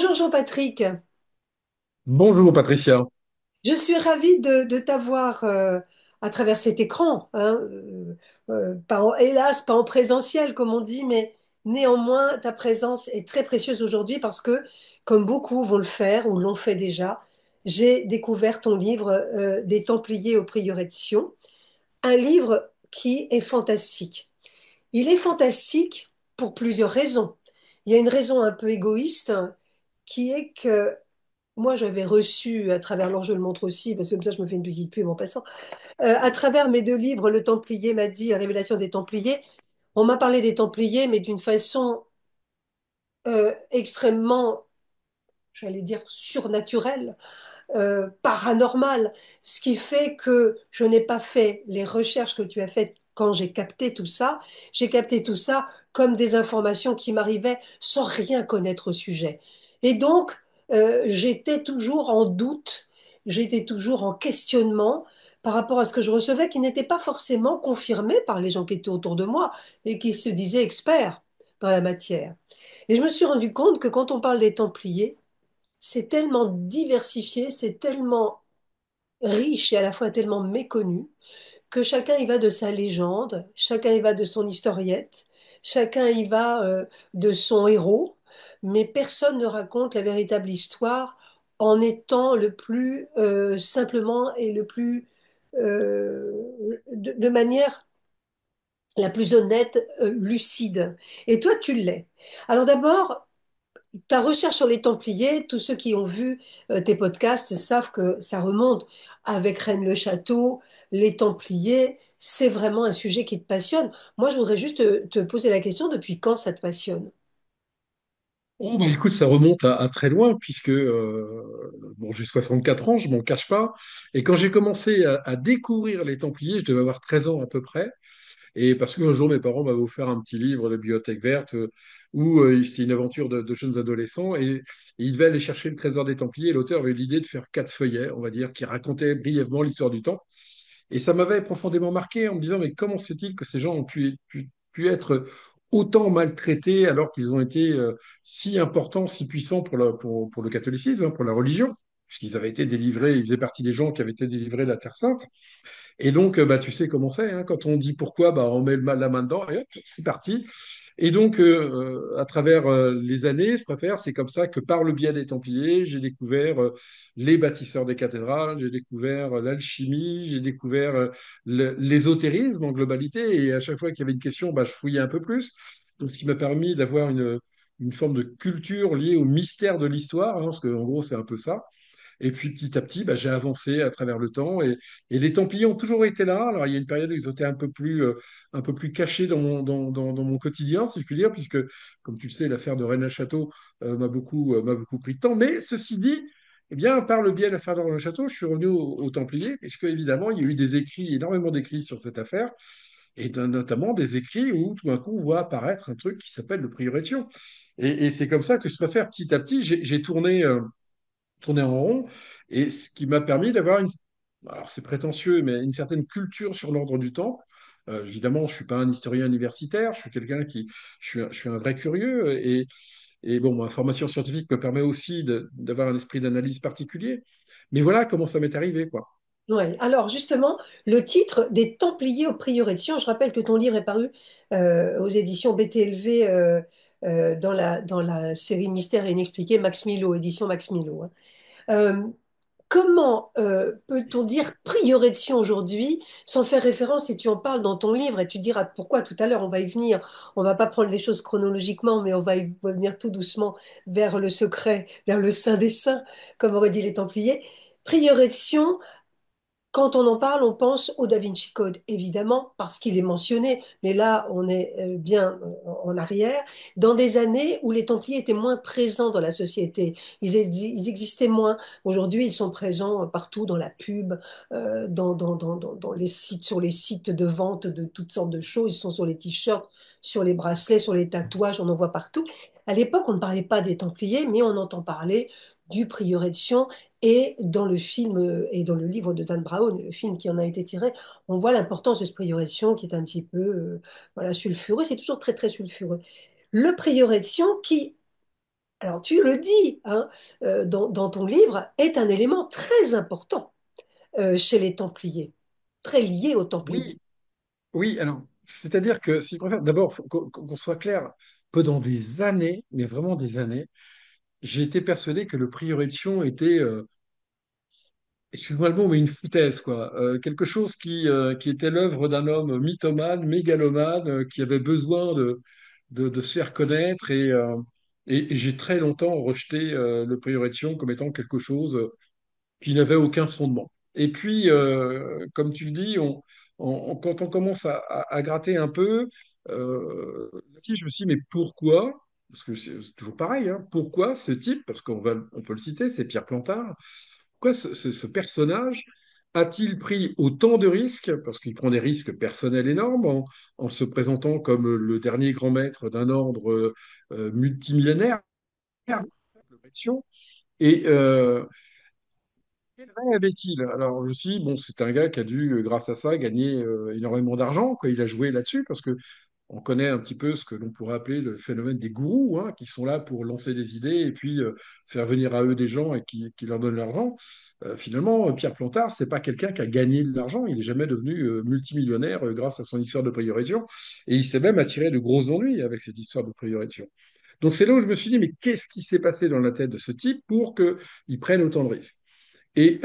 Bonjour Jean-Patrick, Bonjour Patricia. je suis ravie de t'avoir à travers cet écran, hein, hélas, pas en présentiel comme on dit, mais néanmoins ta présence est très précieuse aujourd'hui parce que, comme beaucoup vont le faire ou l'ont fait déjà, j'ai découvert ton livre Des Templiers au prieuré de Sion, un livre qui est fantastique. Il est fantastique pour plusieurs raisons. Il y a une raison un peu égoïste qui est que moi, j'avais reçu, à travers, alors je le montre aussi, parce que comme ça, je me fais une petite pub en passant, à travers mes deux livres, Le Templier m'a dit, La Révélation des Templiers, on m'a parlé des Templiers, mais d'une façon extrêmement, j'allais dire, surnaturelle, paranormale, ce qui fait que je n'ai pas fait les recherches que tu as faites quand j'ai capté tout ça. J'ai capté tout ça comme des informations qui m'arrivaient sans rien connaître au sujet. Et donc, j'étais toujours en doute, j'étais toujours en questionnement par rapport à ce que je recevais, qui n'était pas forcément confirmé par les gens qui étaient autour de moi et qui se disaient experts dans la matière. Et je me suis rendu compte que quand on parle des Templiers, c'est tellement diversifié, c'est tellement riche et à la fois tellement méconnu que chacun y va de sa légende, chacun y va de son historiette, chacun y va de son héros, mais personne ne raconte la véritable histoire en étant le plus simplement et le plus de manière la plus honnête, lucide. Et toi, tu l'es. Alors d'abord, ta recherche sur les Templiers, tous ceux qui ont vu tes podcasts savent que ça remonte avec Rennes le Château, les Templiers, c'est vraiment un sujet qui te passionne. Moi, je voudrais juste te poser la question, depuis quand ça te passionne? Oh, bah, écoute, ça remonte à très loin, puisque bon, j'ai 64 ans, je m'en cache pas. Et quand j'ai commencé à découvrir les Templiers, je devais avoir 13 ans à peu près. Et parce qu'un jour, mes parents m'avaient offert un petit livre de Bibliothèque verte où c'était une aventure de jeunes adolescents et ils devaient aller chercher le trésor des Templiers. Et l'auteur avait eu l'idée de faire 4 feuillets, on va dire, qui racontaient brièvement l'histoire du temps. Et ça m'avait profondément marqué en me disant, mais comment se fait-il que ces gens ont pu être autant maltraités alors qu'ils ont été si importants, si puissants pour le catholicisme, hein, pour la religion, puisqu'ils avaient été délivrés, ils faisaient partie des gens qui avaient été délivrés de la Terre Sainte. Et donc, bah, tu sais comment c'est, hein, quand on dit pourquoi, bah, on met la main dedans et hop, c'est parti. Et donc, à travers les années, je préfère, c'est comme ça que par le biais des Templiers, j'ai découvert les bâtisseurs des cathédrales, j'ai découvert l'alchimie, j'ai découvert l'ésotérisme en globalité. Et à chaque fois qu'il y avait une question, bah, je fouillais un peu plus. Donc, ce qui m'a permis d'avoir une forme de culture liée au mystère de l'histoire, hein, parce qu'en gros, c'est un peu ça. Et puis petit à petit, bah, j'ai avancé à travers le temps et les Templiers ont toujours été là. Alors il y a une période où ils étaient un peu plus cachés dans mon quotidien, si je puis dire, puisque, comme tu le sais, l'affaire de Rennes-le-Château m'a beaucoup pris de temps. Mais ceci dit, eh bien, par le biais de l'affaire de Rennes-le-Château, je suis revenu aux Templiers, puisque évidemment, il y a eu des écrits, énormément d'écrits sur cette affaire, et notamment des écrits où tout d'un coup, on voit apparaître un truc qui s'appelle le prieuré de Sion. Et c'est comme ça que je préfère petit à petit, j'ai tourné en rond, et ce qui m'a permis d'avoir alors c'est prétentieux, mais une certaine culture sur l'ordre du temps. Évidemment, je suis pas un historien universitaire, je suis quelqu'un je suis un vrai curieux, et bon, ma formation scientifique me permet aussi d'avoir un esprit d'analyse particulier. Mais voilà comment ça m'est arrivé, quoi. Ouais. Alors justement, le titre des Templiers au prieuré de Sion, je rappelle que ton livre est paru aux éditions BTLV dans la série Mystère et Inexpliqué, Max Milo, édition Max Milo, hein. Euh, Comment peut-on dire prieuré de Sion aujourd'hui sans faire référence, et tu en parles dans ton livre, et tu diras pourquoi tout à l'heure, on va y venir, on va pas prendre les choses chronologiquement, mais on va y venir tout doucement vers le secret, vers le Saint des Saints, comme auraient dit les Templiers. Prieuré de Sion, quand on en parle, on pense au Da Vinci Code, évidemment, parce qu'il est mentionné, mais là, on est bien en arrière, dans des années où les Templiers étaient moins présents dans la société. Ils existaient moins. Aujourd'hui, ils sont présents partout dans la pub, dans les sites, sur les sites de vente de toutes sortes de choses. Ils sont sur les t-shirts, sur les bracelets, sur les tatouages, on en voit partout. À l'époque, on ne parlait pas des Templiers, mais on entend parler du prieuré de Sion et dans le film et dans le livre de Dan Brown, le film qui en a été tiré, on voit l'importance de ce prieuré de Sion qui est un petit peu voilà, sulfureux. C'est toujours très, très sulfureux. Le prieuré de Sion qui alors tu le dis hein, dans ton livre, est un élément très important chez les Templiers, très lié aux Templiers. Oui, oui, alors, c'est-à-dire que, si je préfère, d'abord, faut qu'on soit clair, pendant des années, mais vraiment des années, j'ai été persuadé que le prieuré de Sion était, excuse-moi le mot, mais une foutaise, quoi. Quelque chose qui était l'œuvre d'un homme mythomane, mégalomane, qui avait besoin de se faire connaître. Et j'ai très longtemps rejeté le prieuré de Sion comme étant quelque chose qui n'avait aucun fondement. Et puis, comme tu le dis, quand on commence à gratter un peu, là-dessus, je me suis dit, mais pourquoi? Parce que c'est toujours pareil, hein, pourquoi ce type, parce on peut le citer, c'est Pierre Plantard, pourquoi ce personnage a-t-il pris autant de risques, parce qu'il prend des risques personnels énormes en se présentant comme le dernier grand maître d'un ordre multimillénaire, et, quel rêve avait-il? Alors, je me suis dit, bon, c'est un gars qui a dû, grâce à ça, gagner énormément d'argent, quoi. Il a joué là-dessus parce que on connaît un petit peu ce que l'on pourrait appeler le phénomène des gourous, hein, qui sont là pour lancer des idées et puis faire venir à eux des gens et qui leur donnent l'argent. Finalement, Pierre Plantard, c'est pas quelqu'un qui a gagné de l'argent. Il n'est jamais devenu multimillionnaire grâce à son histoire de priorisation. Et il s'est même attiré de gros ennuis avec cette histoire de priorisation. Donc c'est là où je me suis dit, mais qu'est-ce qui s'est passé dans la tête de ce type pour qu'il prenne autant de risques? Et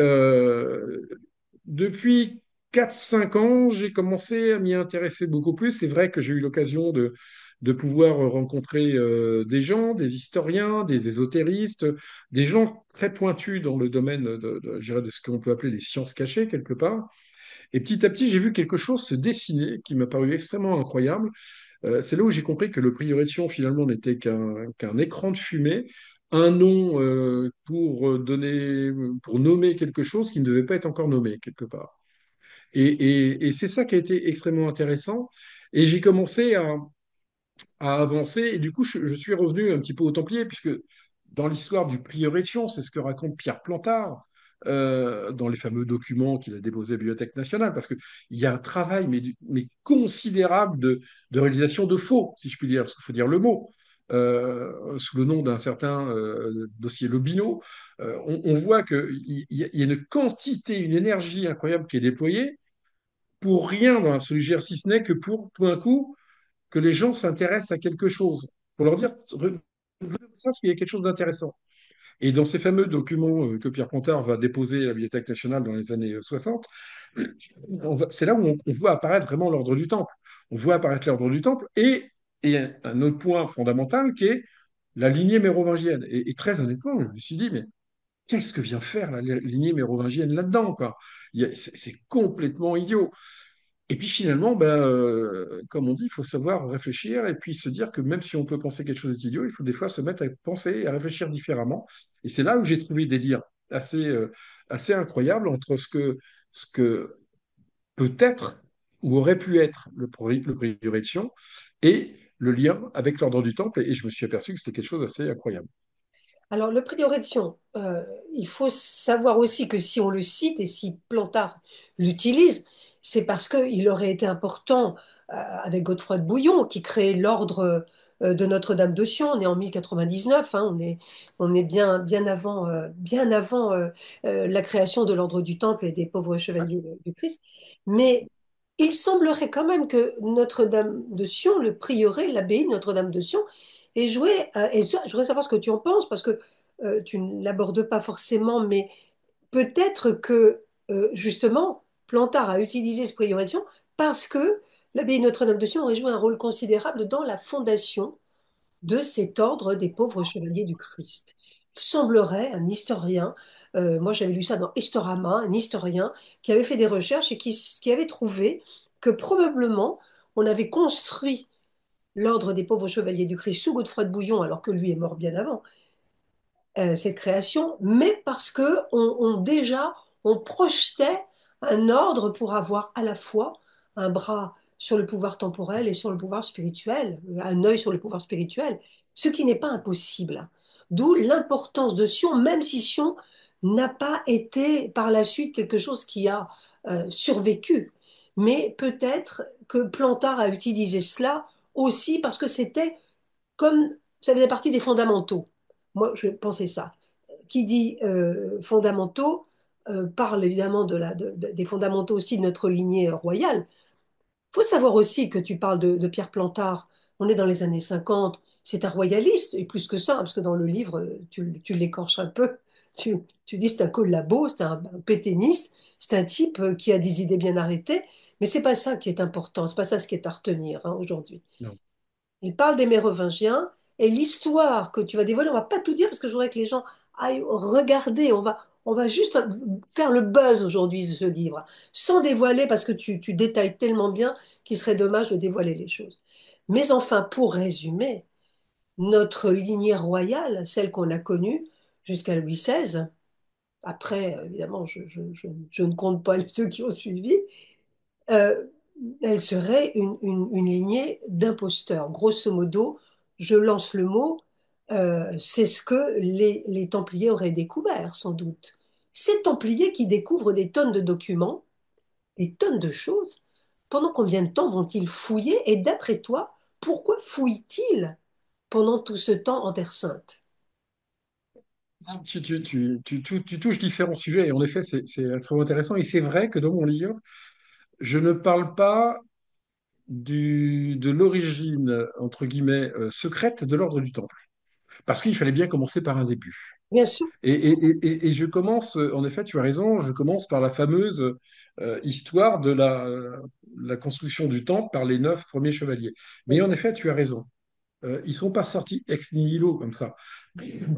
depuis 4 5 ans, j'ai commencé à m'y intéresser beaucoup plus. C'est vrai que j'ai eu l'occasion de pouvoir rencontrer des gens, des historiens, des ésotéristes, des gens très pointus dans le domaine je dirais, de ce qu'on peut appeler les sciences cachées, quelque part. Et petit à petit, j'ai vu quelque chose se dessiner qui m'a paru extrêmement incroyable. C'est là où j'ai compris que le prieuré de Sion, finalement, n'était qu'un écran de fumée, un nom pour nommer quelque chose qui ne devait pas être encore nommé, quelque part. Et c'est ça qui a été extrêmement intéressant. Et j'ai commencé à avancer. Et du coup, je suis revenu un petit peu aux Templiers, puisque dans l'histoire du prieuré de Sion, c'est ce que raconte Pierre Plantard dans les fameux documents qu'il a déposés à la Bibliothèque nationale, parce qu'il y a un travail mais considérable de réalisation de faux, si je puis dire, parce qu'il faut dire le mot. Sous le nom d'un certain dossier Lobino, on voit qu'il y a une quantité, une énergie incroyable qui est déployée pour rien dans l'absolu, si ce n'est que pour tout d'un coup que les gens s'intéressent à quelque chose, pour leur dire, venez voir ça parce qu'il y a quelque chose d'intéressant. Et dans ces fameux documents que Pierre Pontard va déposer à la Bibliothèque nationale dans les années 60, c'est là où on voit apparaître vraiment l'ordre du Temple. On voit apparaître l'ordre du Temple et un autre point fondamental qui est la lignée mérovingienne. Et très honnêtement, je me suis dit, mais qu'est-ce que vient faire la lignée mérovingienne là-dedans, quoi? C'est complètement idiot. Et puis finalement, ben, comme on dit, il faut savoir réfléchir et puis se dire que même si on peut penser quelque chose d'idiot, il faut des fois se mettre à penser et à réfléchir différemment. Et c'est là où j'ai trouvé des liens assez incroyables entre ce que peut être ou aurait pu être le prieuré de Sion et le lien avec l'ordre du Temple. Et je me suis aperçu que c'était quelque chose d'assez incroyable. Alors, le prieuré de Sion, il faut savoir aussi que si on le cite et si Plantard l'utilise, c'est parce qu'il aurait été important avec Godefroy de Bouillon, qui créait l'ordre de Notre-Dame de Sion. On est en 1099, hein, on est bien avant la création de l'ordre du Temple et des pauvres Ouais. chevaliers du Christ. Mais il semblerait quand même que Notre-Dame de Sion, le prieuré, l'abbaye de Notre-Dame de Sion, ait joué, et je voudrais savoir ce que tu en penses, parce que tu ne l'abordes pas forcément, mais peut-être que justement, Plantard a utilisé ce prieuré de Sion parce que l'abbaye Notre-Dame de Sion aurait joué un rôle considérable dans la fondation de cet ordre des pauvres chevaliers du Christ. Il semblerait, un historien, moi j'avais lu ça dans Historama, un historien qui avait fait des recherches et qui avait trouvé que probablement on avait construit l'ordre des pauvres chevaliers du Christ sous Godefroy de Bouillon, alors que lui est mort bien avant, cette création, mais parce que déjà on projetait un ordre pour avoir à la fois un bras sur le pouvoir temporel et sur le pouvoir spirituel, un œil sur le pouvoir spirituel, ce qui n'est pas impossible. D'où l'importance de Sion, même si Sion n'a pas été par la suite quelque chose qui a survécu. Mais peut-être que Plantard a utilisé cela aussi parce que c'était comme ça faisait partie des fondamentaux. Moi, je pensais ça. Qui dit fondamentaux parle évidemment des fondamentaux aussi de notre lignée royale. Il faut savoir aussi que tu parles de Pierre Plantard. On est dans les années 50. C'est un royaliste, et plus que ça, parce que dans le livre, tu l'écorches un peu. Tu dis c'est un collabo, c'est un pétainiste, c'est un type qui a des idées bien arrêtées, mais c'est pas ça qui est important, c'est pas ça ce qui est à retenir hein, aujourd'hui. Non. Il parle des Mérovingiens et l'histoire que tu vas dévoiler, on va pas tout dire parce que je voudrais que les gens aillent regarder. On va juste faire le buzz aujourd'hui de ce livre, sans dévoiler parce que tu détailles tellement bien qu'il serait dommage de dévoiler les choses. Mais enfin, pour résumer, notre lignée royale, celle qu'on a connue jusqu'à Louis XVI, après, évidemment, je ne compte pas ceux qui ont suivi, euh, elle serait une lignée d'imposteurs. Grosso modo, je lance le mot, c'est ce que les Templiers auraient découvert, sans doute. Ces Templiers qui découvrent des tonnes de documents, des tonnes de choses, pendant combien de temps vont-ils fouiller? Et d'après toi, pourquoi fouillent-ils pendant tout ce temps en Terre Sainte? Tu touches différents sujets et en effet, c'est extrêmement intéressant. Et c'est vrai que dans mon livre, je ne parle pas de l'origine, entre guillemets, secrète de l'ordre du Temple. Parce qu'il fallait bien commencer par un début. Bien sûr, Et je commence, en effet, tu as raison, je commence par la fameuse histoire de la construction du temple par les 9 premiers chevaliers. Mais en effet, tu as raison. Ils ne sont pas sortis ex nihilo comme ça.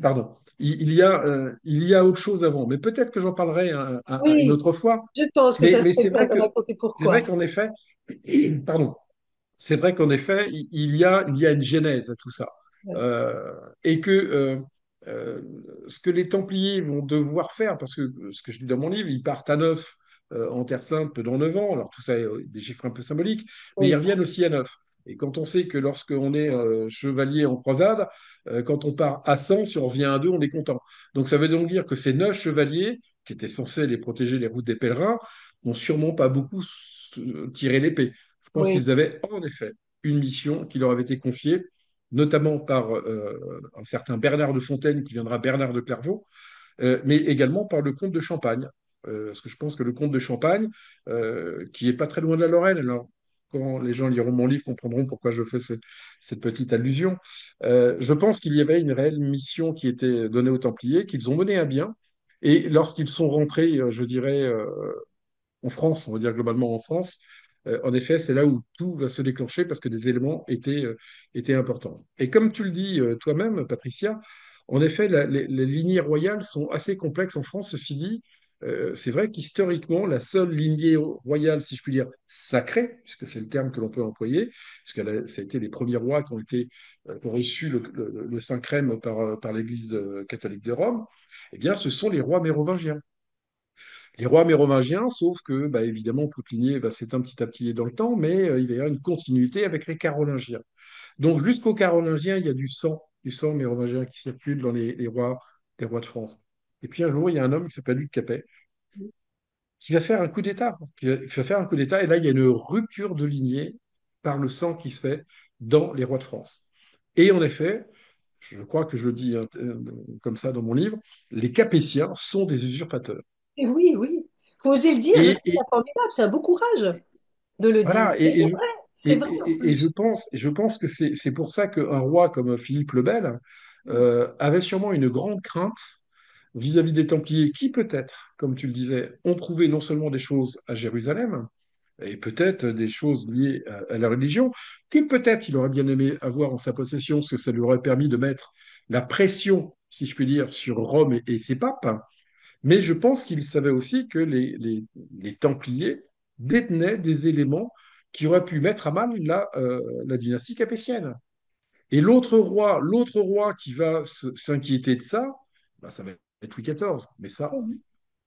Pardon. Il y a autre chose avant. Mais peut-être que j'en parlerai une oui, autre fois. je pense que ça Mais serait bien de raconter c'est vrai pourquoi. qu'en effet, pardon, c'est vrai qu'en effet, il y a une genèse à tout ça. Ouais. Euh, et que euh, ce que les Templiers vont devoir faire, parce que ce que je dis dans mon livre, ils partent à 9 en Terre Sainte pendant 9 ans, alors tout ça est des chiffres un peu symboliques, mais ils Oui, reviennent aussi à 9. Et quand on sait que lorsqu'on est chevalier en croisade, quand on part à 100, si on revient à 2, on est content. Donc ça veut donc dire que ces 9 chevaliers, qui étaient censés les protéger les routes des pèlerins, n'ont sûrement pas beaucoup tiré l'épée. Je pense oui, qu'ils avaient en effet une mission qui leur avait été confiée, notamment par un certain Bernard de Fontaine, qui viendra Bernard de Clairvaux, mais également par le comte de Champagne. Parce que je pense que le comte de Champagne, qui est pas très loin de la Lorraine, alors quand les gens liront mon livre, comprendront pourquoi je fais cette petite allusion. Je pense qu'il y avait une réelle mission qui était donnée aux Templiers, qu'ils ont menée à bien. Et lorsqu'ils sont rentrés, je dirais, en France, on va dire globalement en France, en effet, c'est là où tout va se déclencher parce que des éléments étaient importants. Et comme tu le dis toi-même, Patricia, en effet, les lignées royales sont assez complexes en France. Ceci dit, c'est vrai qu'historiquement, la seule lignée royale, si je puis dire, sacrée, puisque c'est le terme que l'on peut employer, puisque ça a été les premiers rois qui ont reçu le Saint-Crème par l'Église catholique de Rome, eh bien, ce sont les rois mérovingiens. Les rois mérovingiens, sauf que, bah, évidemment, toute lignée va s'éteindre petit à petit dans le temps, mais il va y avoir une continuité avec les carolingiens. Donc, jusqu'aux carolingiens, il y a du sang mérovingien qui circule dans les rois de France. Et puis un jour, il y a un homme qui s'appelle Luc Capet qui va faire un coup d'État. Qui va faire un coup d'État, et là, il y a une rupture de lignée par le sang qui se fait dans les rois de France. Et en effet, je crois que je le dis comme ça dans mon livre, les Capétiens sont des usurpateurs. et oui, oui. Faut oser le dire, je Et, trouve ça formidable, c'est un beau courage de le dire. voilà, Et c'est vrai en plus. et je pense que c'est pour ça qu'un roi comme Philippe le Bel avait sûrement une grande crainte vis-à-vis des Templiers, qui peut-être, comme tu le disais, ont trouvé non seulement des choses à Jérusalem, et peut-être des choses liées à la religion, que peut-être il aurait bien aimé avoir en sa possession, parce que ça lui aurait permis de mettre la pression, si je puis dire, sur Rome et ses papes. Mais je pense qu'il savait aussi que les Templiers détenaient des éléments qui auraient pu mettre à mal la dynastie capétienne. Et l'autre roi qui va s'inquiéter de ça, bah, ça va être Louis XIV. Mais ça,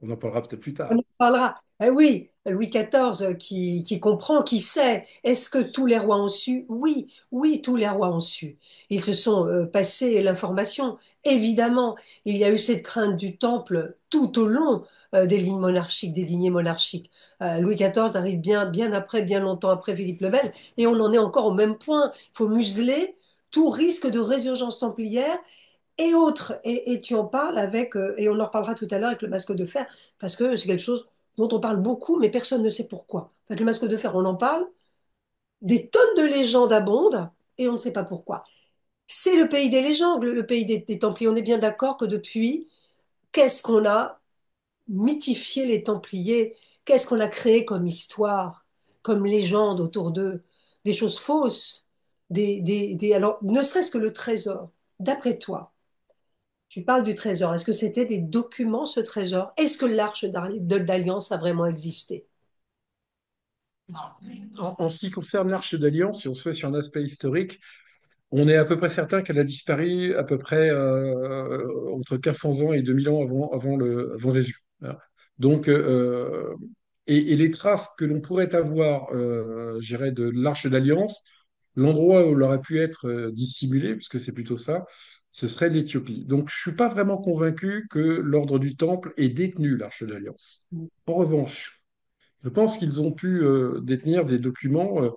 on en parlera peut-être plus On tard. en parlera. Oui, Louis XIV qui comprend, qui sait. Est-ce que tous les rois ont su? Oui, oui, tous les rois ont su. Ils se sont passés l'information. Évidemment, il y a eu cette crainte du temple tout au long des lignes monarchiques, des lignées monarchiques. Louis XIV arrive bien, bien après, bien longtemps après Philippe le Bel, et on en est encore au même point. Il faut museler tout risque de résurgence templière et autres. Et tu en parles avec, et on en reparlera tout à l'heure avec le masque de fer, parce que c'est quelque chose dont on parle beaucoup, mais personne ne sait pourquoi. Avec le masque de fer, on en parle, des tonnes de légendes abondent, et on ne sait pas pourquoi. C'est le pays des légendes, le pays des Templiers. On est bien d'accord que depuis, qu'est-ce qu'on a mythifié les Templiers? Qu'est-ce qu'on a créé comme histoire, comme légende autour d'eux? Des choses fausses, alors, ne serait-ce que le trésor. D'après toi, tu parles du trésor. Est-ce que c'était des documents, ce trésor? Est-ce que l'arche d'alliance a vraiment existé? En ce qui concerne l'Arche d'Alliance, si on se fait sur un aspect historique, on est à peu près certain qu'elle a disparu à peu près entre 1500 ans et 2000 ans avant Jésus. Voilà. Donc, et les traces que l'on pourrait avoir, je dirais, de l'Arche d'Alliance, l'endroit où elle aurait pu être dissimulée, puisque c'est plutôt ça, ce serait l'Éthiopie. Donc, je ne suis pas vraiment convaincu que l'ordre du Temple ait détenu l'Arche d'Alliance. En revanche, je pense qu'ils ont pu détenir des documents.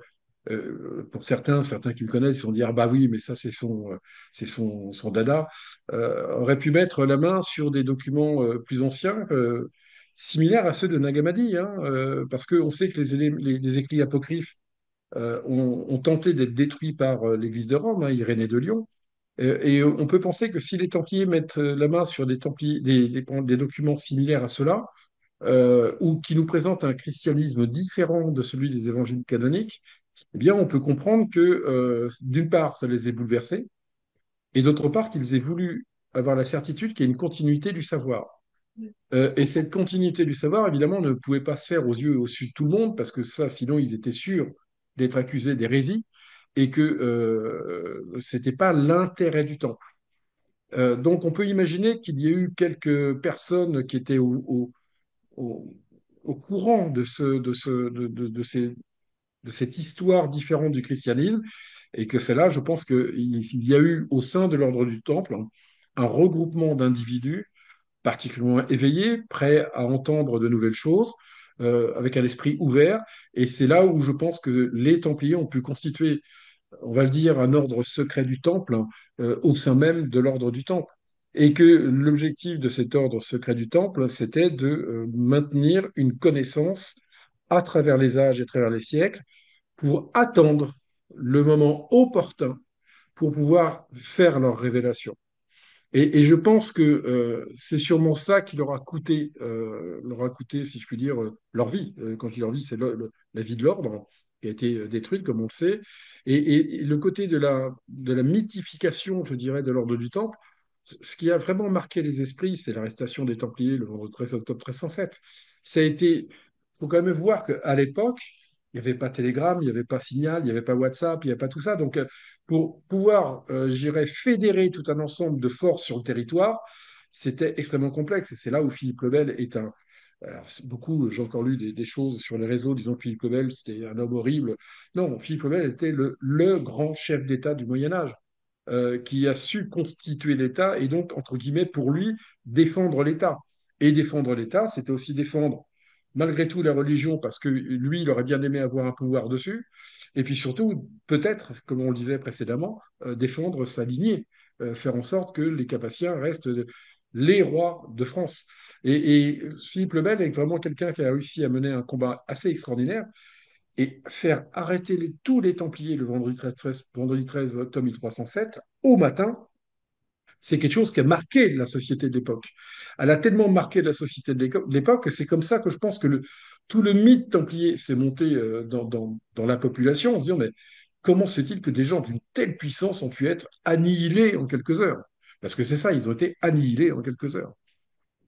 Pour certains qui me connaissent, ils vont dire, ah bah oui, mais ça c'est son dada, aurait pu mettre la main sur des documents plus anciens, similaires à ceux de Nag Hammadi, hein, parce qu'on sait que les écrits apocryphes ont tenté d'être détruits par l'Église de Rome, hein, Irénée de Lyon. Et on peut penser que si les Templiers mettent la main sur des documents similaires à ceux-là, ou qui nous présentent un christianisme différent de celui des évangiles canoniques, eh bien, on peut comprendre que, d'une part, ça les ait bouleversés, et d'autre part, qu'ils aient voulu avoir la certitude qu'il y a une continuité du savoir. Et cette continuité du savoir, évidemment, ne pouvait pas se faire aux yeux et au su de tout le monde, parce que ça, sinon, ils étaient sûrs d'être accusés d'hérésie, et que ce n'était pas l'intérêt du temps. Donc, on peut imaginer qu'il y ait eu quelques personnes qui étaient au, au courant de cette histoire différente du christianisme, et que c'est là, je pense qu'il y a eu au sein de l'ordre du Temple un regroupement d'individus particulièrement éveillés, prêts à entendre de nouvelles choses, avec un esprit ouvert, et c'est là où je pense que les Templiers ont pu constituer, on va le dire, un ordre secret du Temple, au sein même de l'ordre du Temple. Et que l'objectif de cet ordre secret du Temple, c'était de maintenir une connaissance à travers les âges et à travers les siècles, pour attendre le moment opportun pour pouvoir faire leur révélation. Et je pense que c'est sûrement ça qui leur a coûté, si je puis dire, leur vie. Quand je dis leur vie, c'est la vie de l'ordre qui a été détruite, comme on le sait. Et le côté de la mythification, je dirais, de l'ordre du Temple, ce qui a vraiment marqué les esprits, c'est l'arrestation des Templiers le vendredi 13 octobre 1307. Ça a été, faut quand même voir qu'à l'époque, il n'y avait pas Telegram, il n'y avait pas Signal, il n'y avait pas WhatsApp, il n'y avait pas tout ça. Donc, pour pouvoir, j'irais, fédérer tout un ensemble de forces sur le territoire, c'était extrêmement complexe. Et c'est là où Philippe le Bel est un. Alors, beaucoup, j'ai encore lu des choses sur les réseaux disant que Philippe le Bel, c'était un homme horrible. Non, Philippe le Bel était le grand chef d'État du Moyen Âge, qui a su constituer l'État et donc, entre guillemets, pour lui, défendre l'État. Et défendre l'État, c'était aussi défendre, malgré tout, la religion, parce que lui, il aurait bien aimé avoir un pouvoir dessus. Et puis surtout, peut-être, comme on le disait précédemment, défendre sa lignée, faire en sorte que les Capétiens restent les rois de France. Et Philippe le Bel est vraiment quelqu'un qui a réussi à mener un combat assez extraordinaire et faire arrêter tous les Templiers le vendredi 13 octobre 1307 au matin. C'est quelque chose qui a marqué la société de l'époque. Elle a tellement marqué la société de l'époque que c'est comme ça que je pense que tout le mythe templier s'est monté dans la population en se disant, mais comment se fait-il que des gens d'une telle puissance ont pu être annihilés en quelques heures? Parce que c'est ça, ils ont été annihilés en quelques heures.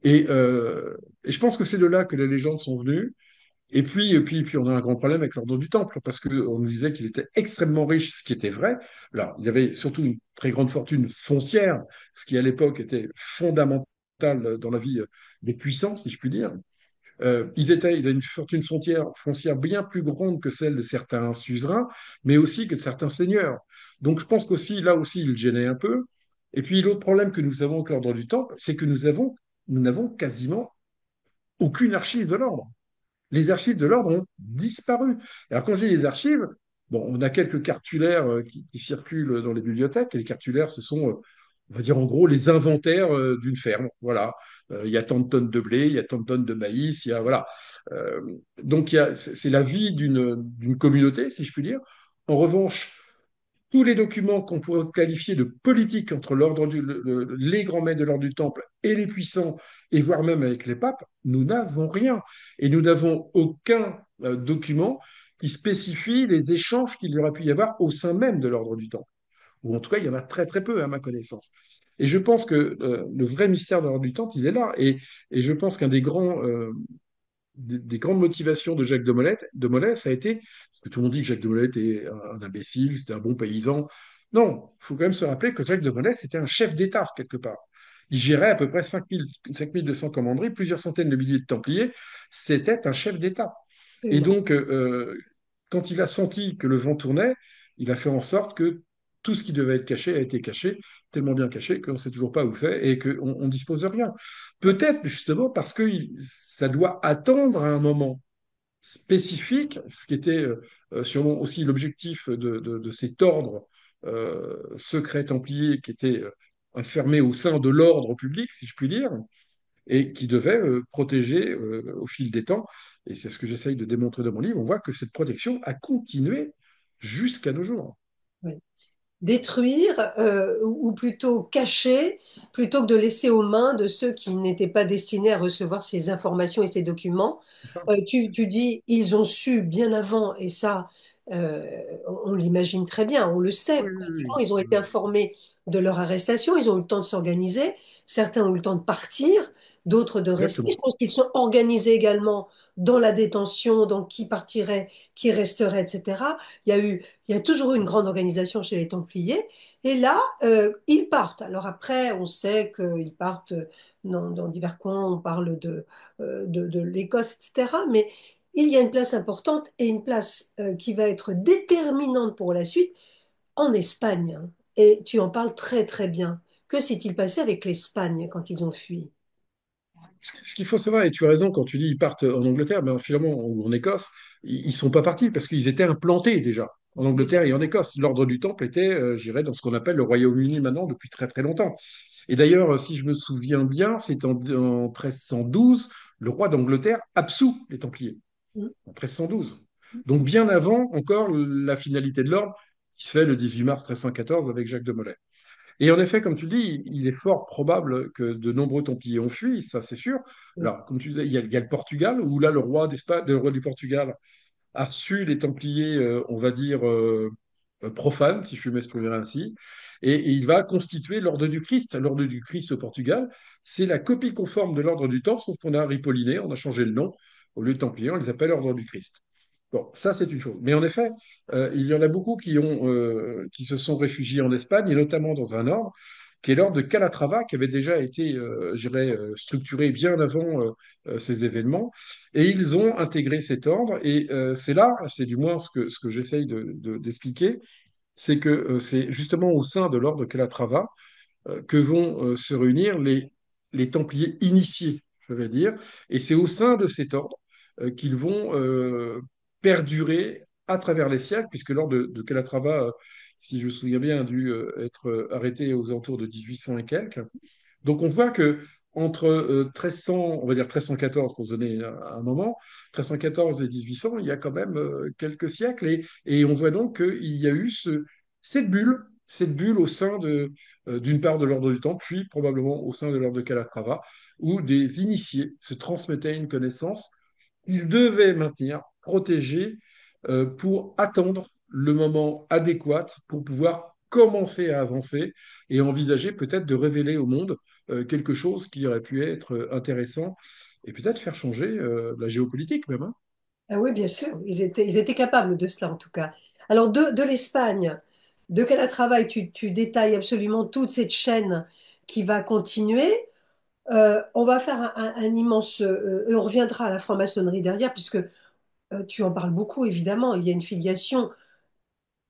Et je pense que c'est de là que les légendes sont venues. Et puis, on a un grand problème avec l'ordre du Temple, parce qu'on nous disait qu'il était extrêmement riche, ce qui était vrai. Alors, il y avait surtout une très grande fortune foncière, ce qui à l'époque était fondamental dans la vie des puissants, si je puis dire. Ils avaient une fortune foncière bien plus grande que celle de certains suzerains, mais aussi que de certains seigneurs. Donc, je pense qu'aussi, là aussi, ils gênaient un peu. Et puis, l'autre problème que nous avons avec l'ordre du Temple, c'est que nous n'avons quasiment aucune archive de l'ordre. Les archives de l'ordre ont disparu. Alors, quand je dis les archives, bon, on a quelques cartulaires qui circulent dans les bibliothèques, et les cartulaires, ce sont on va dire en gros les inventaires d'une ferme. Voilà. Il y a tant de tonnes de blé, il y a tant de tonnes de maïs, il y a voilà. Euh, donc c'est la vie d'une communauté, si je puis dire. En revanche, tous les documents qu'on pourrait qualifier de politiques entre les grands maîtres de l'ordre du Temple et les puissants, et voire même avec les papes, nous n'avons rien. Et nous n'avons aucun document qui spécifie les échanges qu'il y aurait pu y avoir au sein même de l'ordre du Temple. Ou en tout cas, il y en a très très peu à ma connaissance. Et je pense que le vrai mystère de l'ordre du Temple, il est là. Et je pense qu'un des grandes motivations de Jacques de Molay, ça a été, parce que tout le monde dit que Jacques de Molay était un imbécile, c'était un bon paysan. Non, il faut quand même se rappeler que Jacques de Molay, c'était un chef d'État, quelque part. Il gérait à peu près 5200 commanderies, plusieurs centaines de milliers de Templiers. C'était un chef d'État. Et Absolument. donc, quand il a senti que le vent tournait, il a fait en sorte que tout ce qui devait être caché a été caché, tellement bien caché qu'on ne sait toujours pas où c'est et qu'on ne dispose de rien. Peut-être justement parce que ça doit attendre à un moment spécifique, ce qui était sûrement aussi l'objectif de cet ordre secret templier qui était enfermé au sein de l'ordre public, si je puis dire, et qui devait protéger au fil des temps. Et c'est ce que j'essaye de démontrer dans mon livre. On voit que cette protection a continué jusqu'à nos jours. Oui. Détruire ou plutôt cacher, plutôt que de laisser aux mains de ceux qui n'étaient pas destinés à recevoir ces informations et ces documents. C'est ça. Tu dis, ils ont su bien avant, et ça, on l'imagine très bien, on le sait. Oui, oui, Pratiquement, oui. ils ont été informés de leur arrestation, ils ont eu le temps de s'organiser, certains ont eu le temps de partir, d'autres de rester. Je Exactement. pense qu'ils sont organisés également dans la détention, dans qui partirait, qui resterait, etc. Il y a toujours eu une grande organisation chez les Templiers. Et là, ils partent. Alors après, on sait qu'ils partent dans divers coins, on parle de l'Écosse, etc. Mais il y a une place importante et une place qui va être déterminante pour la suite en Espagne. Hein. Et tu en parles très très bien. Que s'est-il passé avec l'Espagne quand ils ont fui? Ce qu'il faut savoir, et tu as raison quand tu dis ils partent en Angleterre, mais finalement, ou en Écosse, ils ne sont pas partis parce qu'ils étaient implantés déjà en Angleterre et en Écosse. L'ordre du Temple était, je dirais, dans ce qu'on appelle le Royaume-Uni maintenant depuis très très longtemps. Et d'ailleurs, si je me souviens bien, c'est en 1312, le roi d'Angleterre absout les Templiers, en 1312. Donc bien avant encore la finalité de l'ordre, qui se fait le 18 mars 1314 avec Jacques de Molay. Et en effet, comme tu le dis, il est fort probable que de nombreux Templiers ont fui, ça c'est sûr. Alors, comme tu disais, il y a le Portugal, où là, le roi d'Espagne, le roi du Portugal a reçu les Templiers, on va dire, profanes, si je puis m'exprimer ainsi, et il va constituer l'ordre du Christ. L'ordre du Christ au Portugal, c'est la copie conforme de l'ordre du Temple, sauf qu'on a ripolliné, on a changé le nom. Au lieu de Templiers, on les appelle ordre du Christ. Bon, ça c'est une chose. Mais en effet, il y en a beaucoup qui se sont réfugiés en Espagne, et notamment dans un ordre qui est l'ordre de Calatrava, qui avait déjà été, je dirais, structuré bien avant ces événements. Et ils ont intégré cet ordre, et c'est là, c'est du moins ce que j'essaye d'expliquer, c'est que c'est justement au sein de l'ordre de Calatrava que vont se réunir les Templiers initiés, je vais dire, et c'est au sein de cet ordre qu'ils vont perdurer à travers les siècles, puisque l'ordre de Calatrava, si je me souviens bien, a dû être arrêté aux alentours de 1800 et quelques. Donc on voit que entre 1300, on va dire 1314 pour se donner un moment, 1314 et 1800, il y a quand même quelques siècles, et on voit donc qu'il y a eu cette bulle au sein d'une part de l'ordre du Temple, puis probablement au sein de l'ordre de Calatrava, où des initiés se transmettaient une connaissance qu'ils devaient maintenir, protéger, pour attendre le moment adéquat pour pouvoir commencer à avancer et envisager peut-être de révéler au monde quelque chose qui aurait pu être intéressant et peut-être faire changer la géopolitique même. Hein. Ah oui, bien sûr, ils étaient capables de cela en tout cas. Alors de l'Espagne, de Calatrava, tu détailles absolument toute cette chaîne qui va continuer. On va faire un immense, et on reviendra à la franc-maçonnerie derrière, puisque tu en parles beaucoup, évidemment. Il y a une filiation,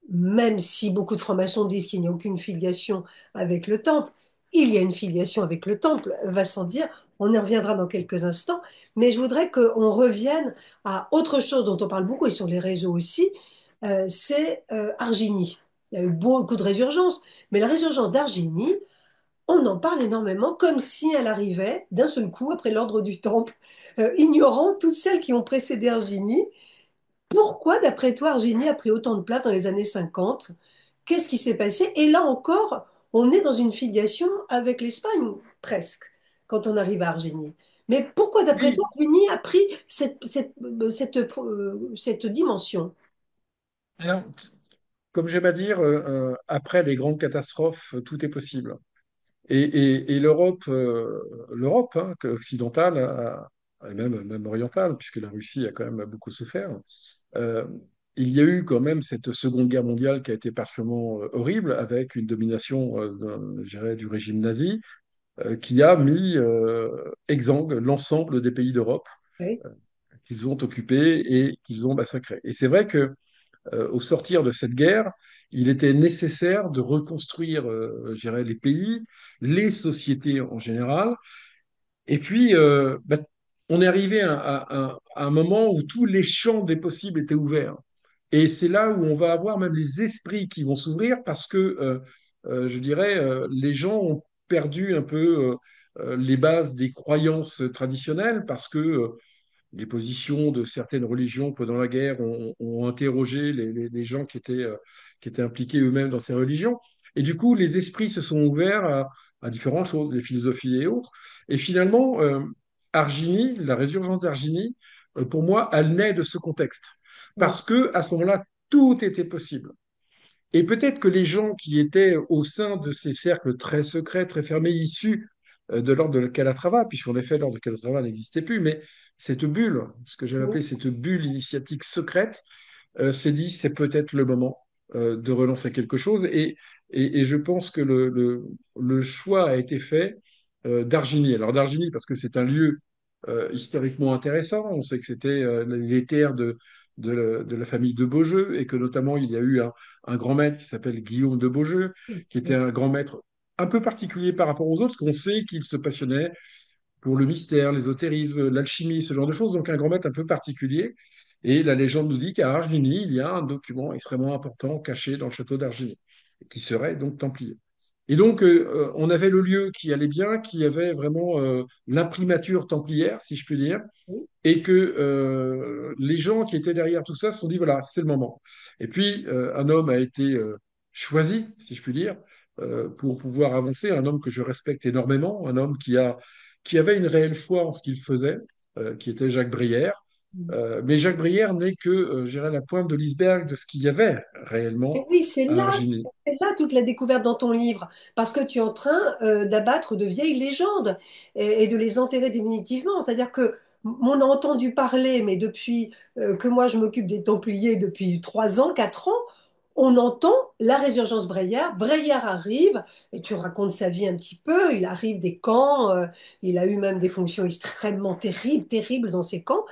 même si beaucoup de francs-maçons disent qu'il n'y a aucune filiation avec le temple. Il y a une filiation avec le temple, va sans dire. On y reviendra dans quelques instants. Mais je voudrais qu'on revienne à autre chose dont on parle beaucoup, et sur les réseaux aussi, c'est Argini. Il y a eu beaucoup de résurgences, mais la résurgence d'Argini, on en parle énormément, comme si elle arrivait d'un seul coup après l'ordre du Temple, ignorant toutes celles qui ont précédé Virginie. Pourquoi, d'après toi, Virginie a pris autant de place dans les années 50? Qu'est-ce qui s'est passé? Et là encore, on est dans une filiation avec l'Espagne, presque, quand on arrive à Virginie. Mais pourquoi, d'après toi, Oui, Virginie a pris cette dimension? alors, comme j'aime à dire, après les grandes catastrophes, tout est possible. Et l'Europe hein, occidentale, et même orientale, puisque la Russie a quand même beaucoup souffert, euh, il y a eu quand même cette Seconde Guerre mondiale qui a été particulièrement horrible, avec une domination, je dirais, du régime nazi, qui a mis exsangue l'ensemble des pays d'Europe Oui, qu'ils ont occupés et qu'ils ont massacrés. Et c'est vrai que au sortir de cette guerre, il était nécessaire de reconstruire, je dirais, les pays, les sociétés en général. Et puis, on est arrivé à un moment où tous les champs des possibles étaient ouverts. Et c'est là où on va avoir même les esprits qui vont s'ouvrir parce que, je dirais, les gens ont perdu un peu les bases des croyances traditionnelles parce que les positions de certaines religions pendant la guerre ont interrogé les gens qui étaient impliqués eux-mêmes dans ces religions. Et du coup, les esprits se sont ouverts à différentes choses, les philosophies et autres. Et finalement, Argini, la résurgence d'Argini, pour moi, elle naît de ce contexte. oui, Parce que à ce moment-là, tout était possible. Et peut-être que les gens qui étaient au sein de ces cercles très secrets, très fermés, issus de l'ordre de Calatrava, puisqu'en effet, l'ordre de Calatrava n'existait plus, mais cette bulle, ce que j'avais oui. appelé cette bulle initiatique secrète, s'est dit c'est peut-être le moment de relancer quelque chose. Et je pense que le choix a été fait d'Argini. Alors d'Argini, parce que c'est un lieu historiquement intéressant. On sait que c'était les terres de la famille de Beaujeu et que notamment il y a eu un grand maître qui s'appelle Guillaume de Beaujeu, qui était un grand maître un peu particulier par rapport aux autres, parce qu'on sait qu'il se passionnait pour le mystère, l'ésotérisme, l'alchimie, ce genre de choses, donc un grand maître un peu particulier. Et la légende nous dit qu'à Argini, il y a un document extrêmement important caché dans le château d'Argini, qui serait donc templier. Et donc, on avait le lieu qui allait bien, qui avait vraiment l'imprimature templière, si je puis dire, Oui. et que les gens qui étaient derrière tout ça se sont dit, voilà, c'est le moment. Et puis, un homme a été choisi, si je puis dire, pour pouvoir avancer, un homme que je respecte énormément, un homme qui avait une réelle foi en ce qu'il faisait, qui était Jacques Brière. Mais Jacques Brière n'est que, je dirais, la pointe de l'iceberg de ce qu'il y avait Et réellement oui, à Argini. c'est là toute la découverte dans ton livre, parce que tu es en train d'abattre de vieilles légendes et de les enterrer définitivement. C'est-à-dire que on a entendu parler, mais depuis que moi je m'occupe des Templiers depuis 3 ans, 4 ans, on entend la résurgence Braillard. Braillard arrive, et tu racontes sa vie un petit peu, il arrive des camps, il a eu même des fonctions extrêmement terribles, terribles dans ces camps,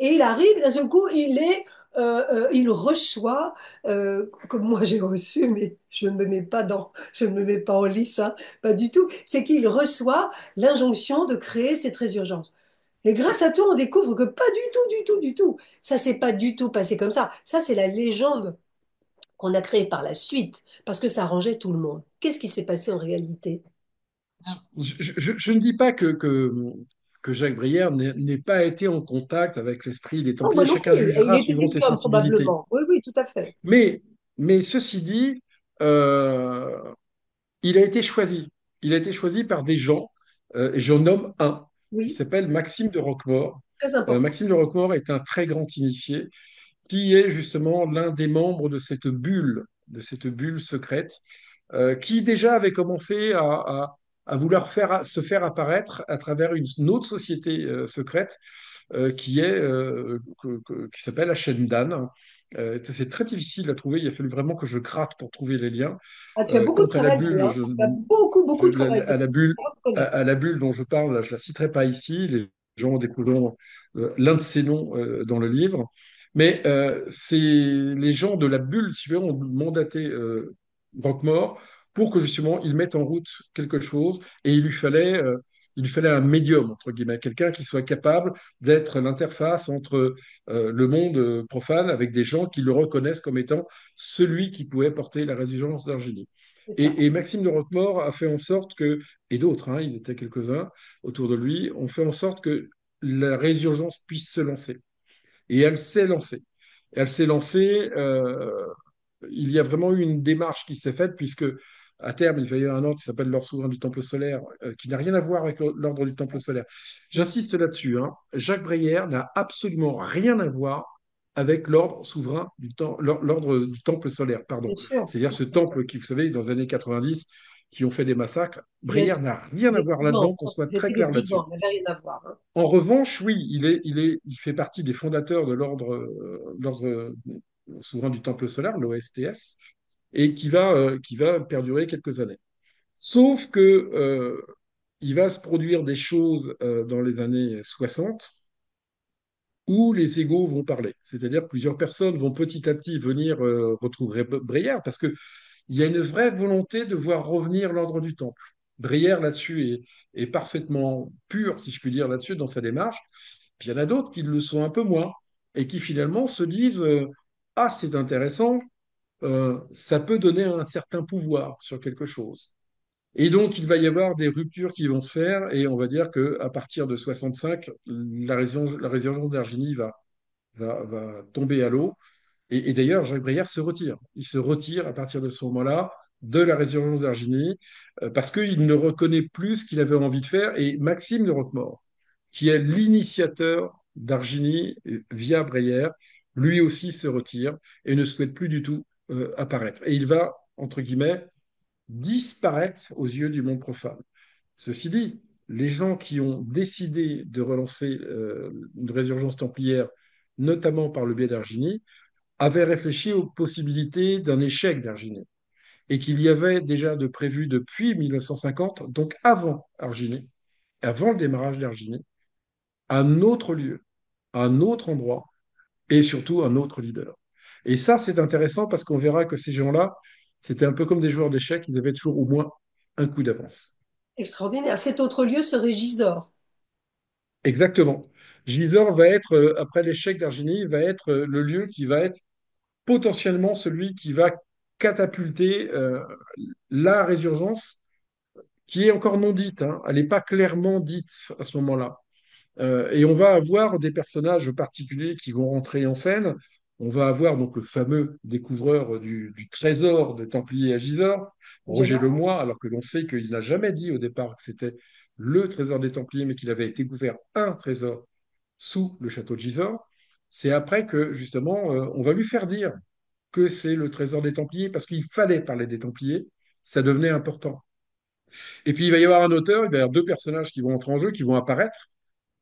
et il arrive, d'un seul coup, il reçoit comme moi j'ai reçu, mais je ne me mets pas en lice, hein, pas du tout, c'est qu'il reçoit l'injonction de créer cette résurgence. Et grâce à toi, on découvre que pas du tout, du tout, du tout. Ça s'est pas du tout passé comme ça. Ça, c'est la légende qu'on a créée par la suite, parce que ça arrangeait tout le monde. Qu'est-ce qui s'est passé en réalité? Je ne dis pas que Jacques Brière n'ait pas été en contact avec l'esprit des Non, moi Templiers. non Chacun plus. Et il jugera était suivant ses médium, sensibilités. probablement. Oui, oui, tout à fait. Mais, mais ceci dit, euh, il a été choisi. Il a été choisi par des gens, et j'en nomme un, qui Oui, s'appelle Maxime de Roquemaure. très important. Maxime de Roquemaure est un très grand initié, qui est justement l'un des membres de cette bulle secrète, qui déjà avait commencé à vouloir se faire apparaître à travers une autre société secrète qui s'appelle la chaîne d'Anne. C'est très difficile à trouver. Il a fallu vraiment que je gratte pour trouver les liens. Ah, tu as beaucoup Quant à la travaillé, bulle, hein. Tu as beaucoup, beaucoup à travaillé. la bulle, On va reconnaître. à la bulle dont je parle, je la citerai pas ici. Les gens découvriront l'un de ces noms dans le livre. Mais c'est les gens de la bulle, si vous voulez, ont mandaté Roquemort pour que justement il mette en route quelque chose. Et il lui fallait un médium, entre guillemets, quelqu'un qui soit capable d'être l'interface entre le monde profane avec des gens qui le reconnaissent comme étant celui qui pouvait porter la résurgence d'Argélie. c'est ça. Et Maxime de Roquemaure a fait en sorte que, et d'autres, hein, ils étaient quelques-uns autour de lui, ont fait en sorte que la résurgence puisse se lancer. Et elle s'est lancée. Elle s'est lancée. Il y a vraiment eu une démarche qui s'est faite, puisque à terme, il va y avoir un ordre qui s'appelle l'ordre souverain du Temple solaire, qui n'a rien à voir avec l'ordre du Temple solaire. J'insiste là-dessus, hein. Jacques Breyer n'a absolument rien à voir avec l'ordre souverain l'ordre du Temple solaire, pardon. Bien sûr, C'est-à-dire ce temple qui, vous savez, dans les années 90, qui ont fait des massacres. bien Breyer sûr. n'a rien à Les voir brigands, là-dedans, qu'on soit très c'était des clair là-dessus. brigands, ça n'avait rien à voir, hein. En revanche, oui, il fait partie des fondateurs de l'ordre souverain du Temple solaire, l'OSTS, et qui va perdurer quelques années. Sauf que il va se produire des choses dans les années 60 où les égaux vont parler. C'est-à-dire que plusieurs personnes vont petit à petit venir retrouver Breyer parce qu'il y a une vraie volonté de voir revenir l'ordre du Temple. Breyer, là-dessus, est parfaitement pur, si je puis dire, là-dessus, dans sa démarche. Puis il y en a d'autres qui le sont un peu moins et qui finalement se disent ah, c'est intéressant, ça peut donner un certain pouvoir sur quelque chose. Et donc, il va y avoir des ruptures qui vont se faire, et on va dire qu'à partir de 65, la résurgence d'Argini va tomber à l'eau. Et d'ailleurs, Jacques Breyer se retire. Il se retire à partir de ce moment-là de la résurgence d'Argini, parce qu'il ne reconnaît plus ce qu'il avait envie de faire. Et Maxime de Roquemaure, qui est l'initiateur d'Argini via Breyer, lui aussi se retire et ne souhaite plus du tout apparaître. Et il va, entre guillemets, disparaître aux yeux du monde profane. Ceci dit, les gens qui ont décidé de relancer une résurgence templière, notamment par le biais d'Argini, avaient réfléchi aux possibilités d'un échec d'Argini et qu'il y avait déjà de prévu depuis 1950, donc avant Argini, avant le démarrage d'Argini, un autre lieu, un autre endroit et surtout un autre leader. Et ça, c'est intéressant parce qu'on verra que ces gens-là, c'était un peu comme des joueurs d'échecs, ils avaient toujours au moins un coup d'avance. Extraordinaire. Cet autre lieu serait Gisors. Exactement. Gisors va être, après l'échec d'Argini, va être le lieu qui va être potentiellement celui qui va catapulter la résurgence, qui est encore non dite, hein. Elle n'est pas clairement dite à ce moment-là. Et on va avoir des personnages particuliers qui vont rentrer en scène. On va avoir donc le fameux découvreur du trésor des Templiers à Gisors, Roger Voilà. Lemoy, alors que l'on sait qu'il n'a jamais dit au départ que c'était le trésor des Templiers, mais qu'il avait découvert un trésor sous le château de Gisors. C'est après que, justement, on va lui faire dire que c'est le trésor des Templiers, parce qu'il fallait parler des Templiers, ça devenait important. Et puis, il va y avoir un auteur, il va y avoir deux personnages qui vont entrer en jeu, qui vont apparaître.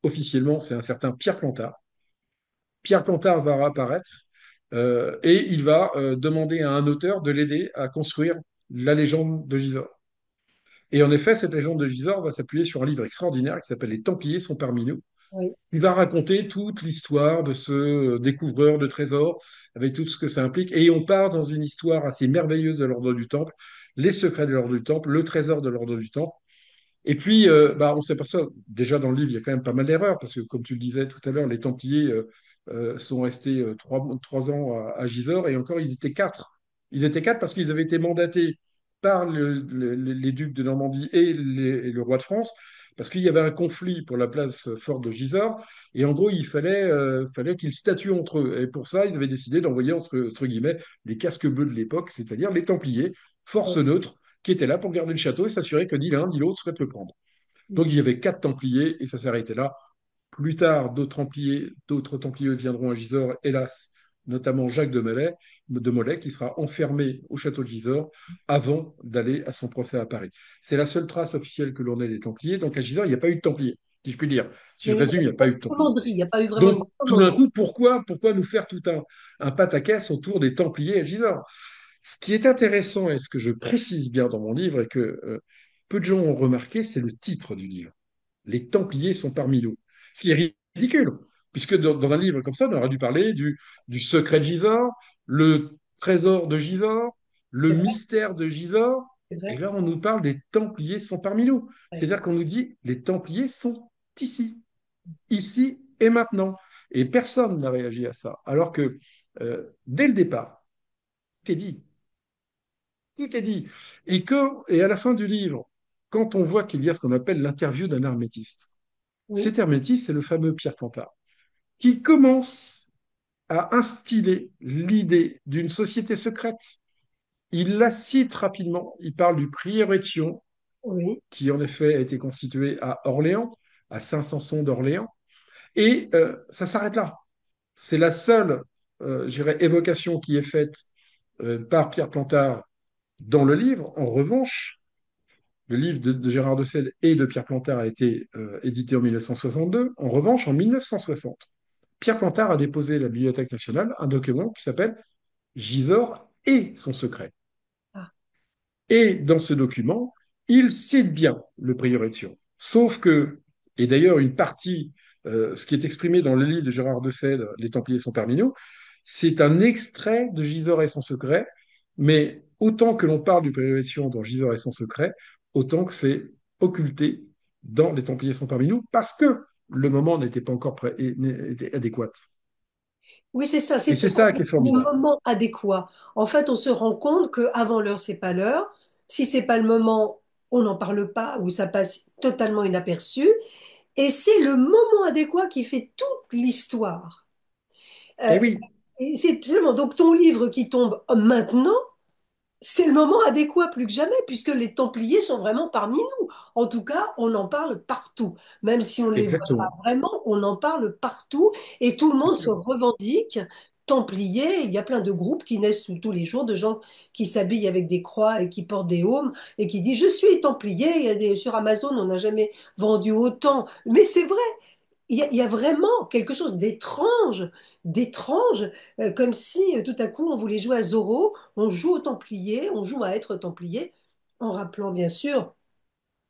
Officiellement, c'est un certain Pierre Plantard. Pierre Plantard va apparaître et il va demander à un auteur de l'aider à construire la légende de Gisors. Et en effet, cette légende de Gisors va s'appuyer sur un livre extraordinaire qui s'appelle Les Templiers sont parmi nous. Oui. Il va raconter toute l'histoire de ce découvreur de trésors, avec tout ce que ça implique. Et on part dans une histoire assez merveilleuse de l'ordre du Temple, les secrets de l'ordre du Temple, le trésor de l'ordre du Temple. Et puis, bah, on s'aperçoit, déjà dans le livre, il y a quand même pas mal d'erreurs, parce que comme tu le disais tout à l'heure, les Templiers sont restés 3 ans à Gisors, et encore, ils étaient quatre. Ils étaient quatre parce qu'ils avaient été mandatés par les ducs de Normandie et le roi de France, parce qu'il y avait un conflit pour la place forte de Gisors, et en gros, fallait qu'ils statuent entre eux. Et pour ça, ils avaient décidé d'envoyer, entre guillemets, les casques bleus de l'époque, c'est-à-dire les Templiers, force Oui. neutre, qui étaient là pour garder le château et s'assurer que ni l'un ni l'autre souhaite le prendre. Donc il y avait quatre Templiers et ça s'est arrêté là. Plus tard, d'autres Templiers viendront à Gisors, hélas, notamment Jacques de Molay, qui sera enfermé au château de Gisors avant d'aller à son procès à Paris. C'est la seule trace officielle que l'on ait des Templiers. Donc à Gisors, il n'y a pas eu de Templiers, si je puis dire. Si je Mais il n'y résume, il n'y a a pas pas eu de de Templiers. commanderie, il n'y a pas eu vraiment une Donc tout d'un commanderie. coup, pourquoi nous faire tout un pataquès autour des Templiers à Gisors? Ce qui est intéressant et ce que je précise bien dans mon livre et que peu de gens ont remarqué, c'est le titre du livre. Les Templiers sont parmi nous. Ce qui est ridicule, puisque dans un livre comme ça, on aurait dû parler du secret de Gisors, le trésor de Gisors, le C'est vrai, mystère de Gisors. c'est Et vrai. là, on nous parle des Templiers sont parmi nous. Ouais. C'est-à-dire qu'on nous dit les Templiers sont ici, ici et maintenant. Et personne n'a réagi à ça. Alors que dès le départ, t'es dit, tout est dit. Et à la fin du livre, quand on voit qu'il y a ce qu'on appelle l'interview d'un hermétiste, Oui, cet hermétiste, c'est le fameux Pierre Plantard, qui commence à instiller l'idée d'une société secrète. Il la cite rapidement, il parle du prieuré de Sion, oui. qui en effet a été constitué à Orléans, à Saint-Sanson d'Orléans, et ça s'arrête là. C'est la seule, je dirais, évocation qui est faite par Pierre Plantard dans le livre. En revanche, le livre de Gérard de Sède et de Pierre Plantard a été édité en 1962. En revanche, en 1960, Pierre Plantard a déposé à la Bibliothèque nationale un document qui s'appelle Gisors et son secret. Ah, Et dans ce document, il cite bien le prieuré de Sion. Sauf que, et d'ailleurs une partie, ce qui est exprimé dans le livre de Gérard de Sède, Les Templiers sont parmi nous, c'est un extrait de Gisors et son secret, mais autant que l'on parle du prieuré de Sion dans Gisors et son secret, autant que c'est occulté dans Les Templiers sont parmi nous, parce que le moment n'était pas encore n'était adéquat. oui, c'est ça, Et c'est c'est toujours ça qui est le formidable. moment adéquat. En fait, on se rend compte qu'avant l'heure, c'est pas l'heure. Si c'est pas le moment, on n'en parle pas ou ça passe totalement inaperçu. Et c'est le moment adéquat qui fait toute l'histoire. Et Euh, oui, et c'est seulement donc ton livre qui tombe maintenant. C'est le moment adéquat plus que jamais, puisque les Templiers sont vraiment parmi nous. En tout cas, on en parle partout. Même si on ne les voit pas exactement, vraiment, on en parle partout et tout le c'est monde se sûr. revendique Templiers. Il y a plein de groupes qui naissent tous les jours, de gens qui s'habillent avec des croix et qui portent des aumes et qui disent «Je suis Templier». Sur Amazon, on n'a jamais vendu autant. Mais c'est vrai, il y a vraiment quelque chose d'étrange, comme si tout à coup on voulait jouer à Zorro, on joue au Templier, on joue à être Templier, en rappelant bien sûr,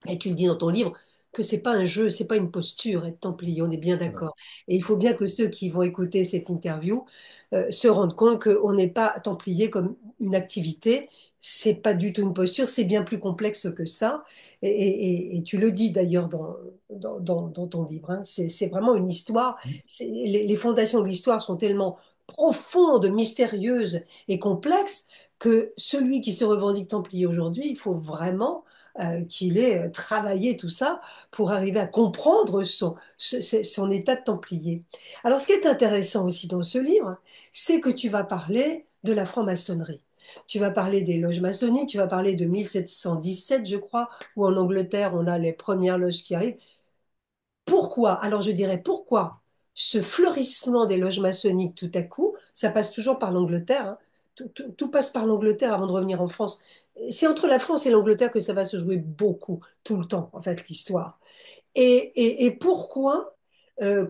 et tu le dis dans ton livre, que c'est pas un jeu, c'est pas une posture, être Templier, on est bien Voilà. d'accord. Et il faut bien que ceux qui vont écouter cette interview se rendent compte qu'on n'est pas Templier comme une activité, c'est pas du tout une posture, c'est bien plus complexe que ça. Et tu le dis d'ailleurs dans ton livre, hein. C'est vraiment une histoire. Les fondations de l'histoire sont tellement profondes, mystérieuses et complexes que celui qui se revendique Templier aujourd'hui, il faut vraiment qu'il ait travaillé tout ça pour arriver à comprendre son état de Templier. Alors, ce qui est intéressant aussi dans ce livre, c'est que tu vas parler de la franc-maçonnerie. Tu vas parler des loges maçonniques, tu vas parler de 1717, je crois, où en Angleterre, on a les premières loges qui arrivent. Pourquoi? Alors je dirais pourquoi ce fleurissement des loges maçonniques tout à coup, ça passe toujours par l'Angleterre, hein. Tout passe par l'Angleterre avant de revenir en France. C'est entre la France et l'Angleterre que ça va se jouer beaucoup, tout le temps, en fait, l'histoire. Et pourquoi,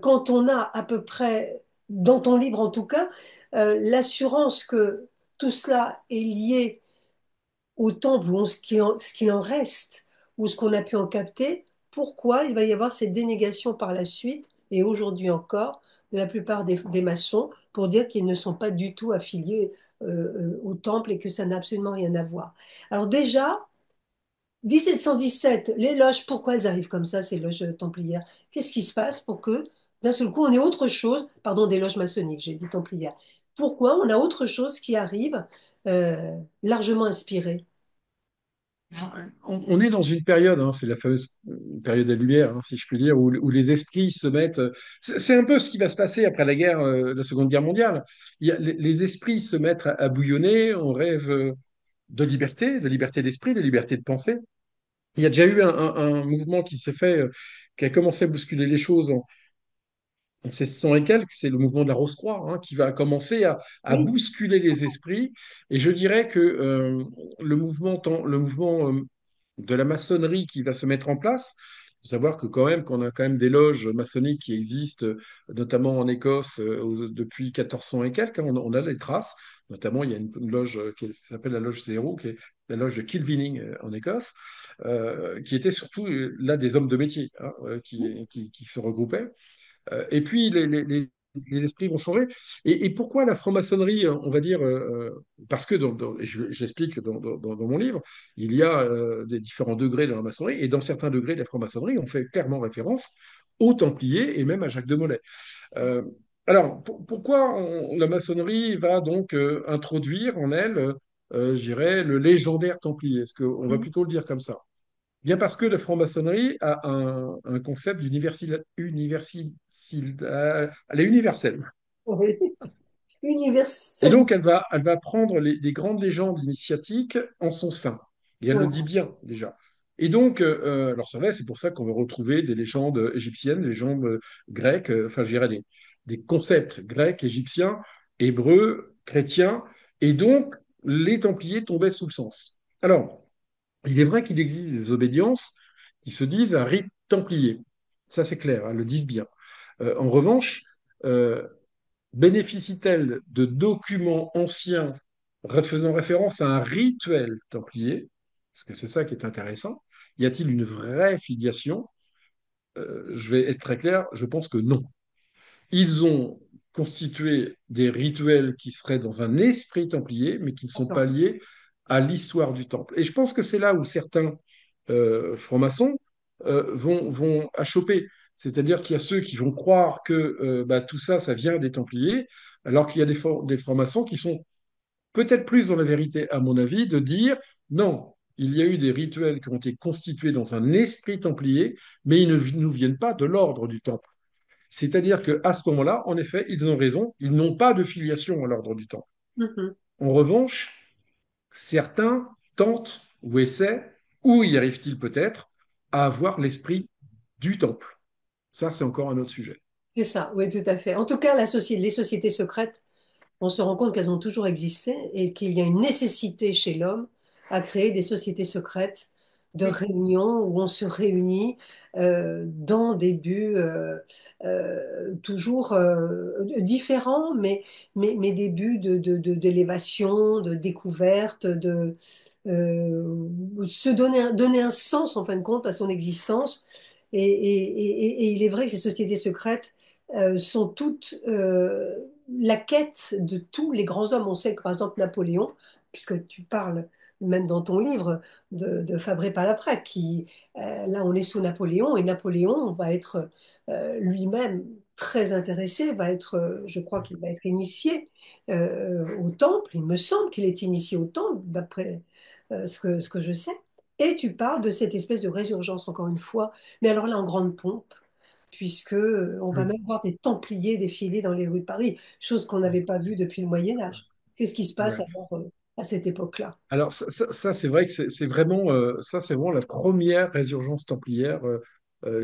quand on a à peu près, dans ton livre en tout cas, l'assurance que tout cela est lié au temple, ou ce qu'il en reste, ou ce qu'on a pu en capter, pourquoi il va y avoir cette dénégation par la suite, et aujourd'hui encore, de la plupart des maçons, pour dire qu'ils ne sont pas du tout affiliés au temple et que ça n'a absolument rien à voir. Alors déjà, 1717, les loges, pourquoi elles arrivent comme ça, ces loges templières? Qu'est-ce qui se passe pour que, d'un seul coup, on ait autre chose, pardon, des loges maçonniques, j'ai dit templières. Pourquoi on a autre chose qui arrive largement inspirée? On est dans une période, hein, c'est la fameuse période des Lumières, hein, si je puis dire, où les esprits se mettent. C'est un peu ce qui va se passer après la guerre, la Seconde Guerre mondiale. Les esprits se mettent à bouillonner, on rêve de liberté d'esprit, de liberté de pensée. Il y a déjà eu un mouvement qui s'est fait, qui a commencé à bousculer les choses en 1600 et quelques, c'est le mouvement de la Rose-Croix, hein, qui va commencer à Oui, bousculer les esprits. Et je dirais que le mouvement de la maçonnerie qui va se mettre en place, il faut savoir que quand même, qu'on a quand même des loges maçonniques qui existent, notamment en Écosse, depuis 1400 et quelques, hein, on a les traces. Notamment, il y a une loge qui s'appelle la loge Zéro, qui est la loge de Kilvinning en Écosse, qui était surtout là des hommes de métier, hein, qui se regroupaient. Et puis, les esprits vont changer. Et pourquoi la franc-maçonnerie, on va dire, parce que, et j'explique dans mon livre, il y a des différents degrés dans la maçonnerie, et dans certains degrés de la franc-maçonnerie, on fait clairement référence aux Templiers et même à Jacques de Molay. Euh, alors, pourquoi la maçonnerie va donc introduire en elle je dirais, le légendaire Templier. Est-ce qu'on va Mhm. plutôt le dire comme ça? Bien parce que la franc-maçonnerie a un concept elle est universelle. Oui. Et donc, Universalité. elle va prendre des grandes légendes initiatiques en son sein. Et elle le dit Ouais, bien, déjà. Et donc, alors c'est vrai, c'est pour ça qu'on va retrouver des légendes égyptiennes, des légendes grecques, enfin, je dirais des concepts grecs, égyptiens, hébreux, chrétiens. Et donc, les Templiers tombaient sous le sens. Alors, il est vrai qu'il existe des obédiences qui se disent un rite templier. Ça, c'est clair, hein, le disent bien. En revanche, euh, bénéficie-t-elle de documents anciens faisant référence à un rituel templier? Parce que c'est ça qui est intéressant. Y a-t-il une vraie filiation? Je vais être très clair, je pense que non. Ils ont constitué des rituels qui seraient dans un esprit templier, mais qui ne sont pas d'accord. liés à l'histoire du temple. Et je pense que c'est là où certains francs-maçons vont achoper. C'est-à-dire qu'il y a ceux qui vont croire que bah, tout ça, ça vient des Templiers, alors qu'il y a des francs-maçons qui sont peut-être plus dans la vérité, à mon avis, de dire non, il y a eu des rituels qui ont été constitués dans un esprit templier, mais ils ne nous viennent pas de l'ordre du temple. C'est-à-dire qu'à ce moment-là, en effet, ils ont raison, ils n'ont pas de filiation à l'ordre du temple. Mhm. En revanche, certains tentent ou essaient, ou y arrivent-ils peut-être, à avoir l'esprit du temple. Ça, c'est encore un autre sujet. C'est ça, oui, tout à fait. En tout cas, les sociétés secrètes, on se rend compte qu'elles ont toujours existé et qu'il y a une nécessité chez l'homme à créer des sociétés secrètes de Oui, réunions où on se réunit dans des buts toujours différents, mais des buts d'élévation, de découverte, se donner un sens en fin de compte à son existence. Et il est vrai que ces sociétés secrètes sont toutes la quête de tous les grands hommes. On sait que par exemple Napoléon, puisque tu parles même dans ton livre de Fabré Palaprà, là on est sous Napoléon, et Napoléon va être lui-même très intéressé, je crois qu'il va être initié au temple, il me semble qu'il est initié au temple, d'après ce que je sais. Et tu parles de cette espèce de résurgence, encore une fois, mais alors là en grande pompe, puisque on va oui, même voir des Templiers défiler dans les rues de Paris, chose qu'on n'avait pas vue depuis le Moyen Âge. Qu'est-ce qui se passe ouais. alors à cette époque-là? Alors c'est vrai que c'est vraiment ça, c'est vraiment la première résurgence templière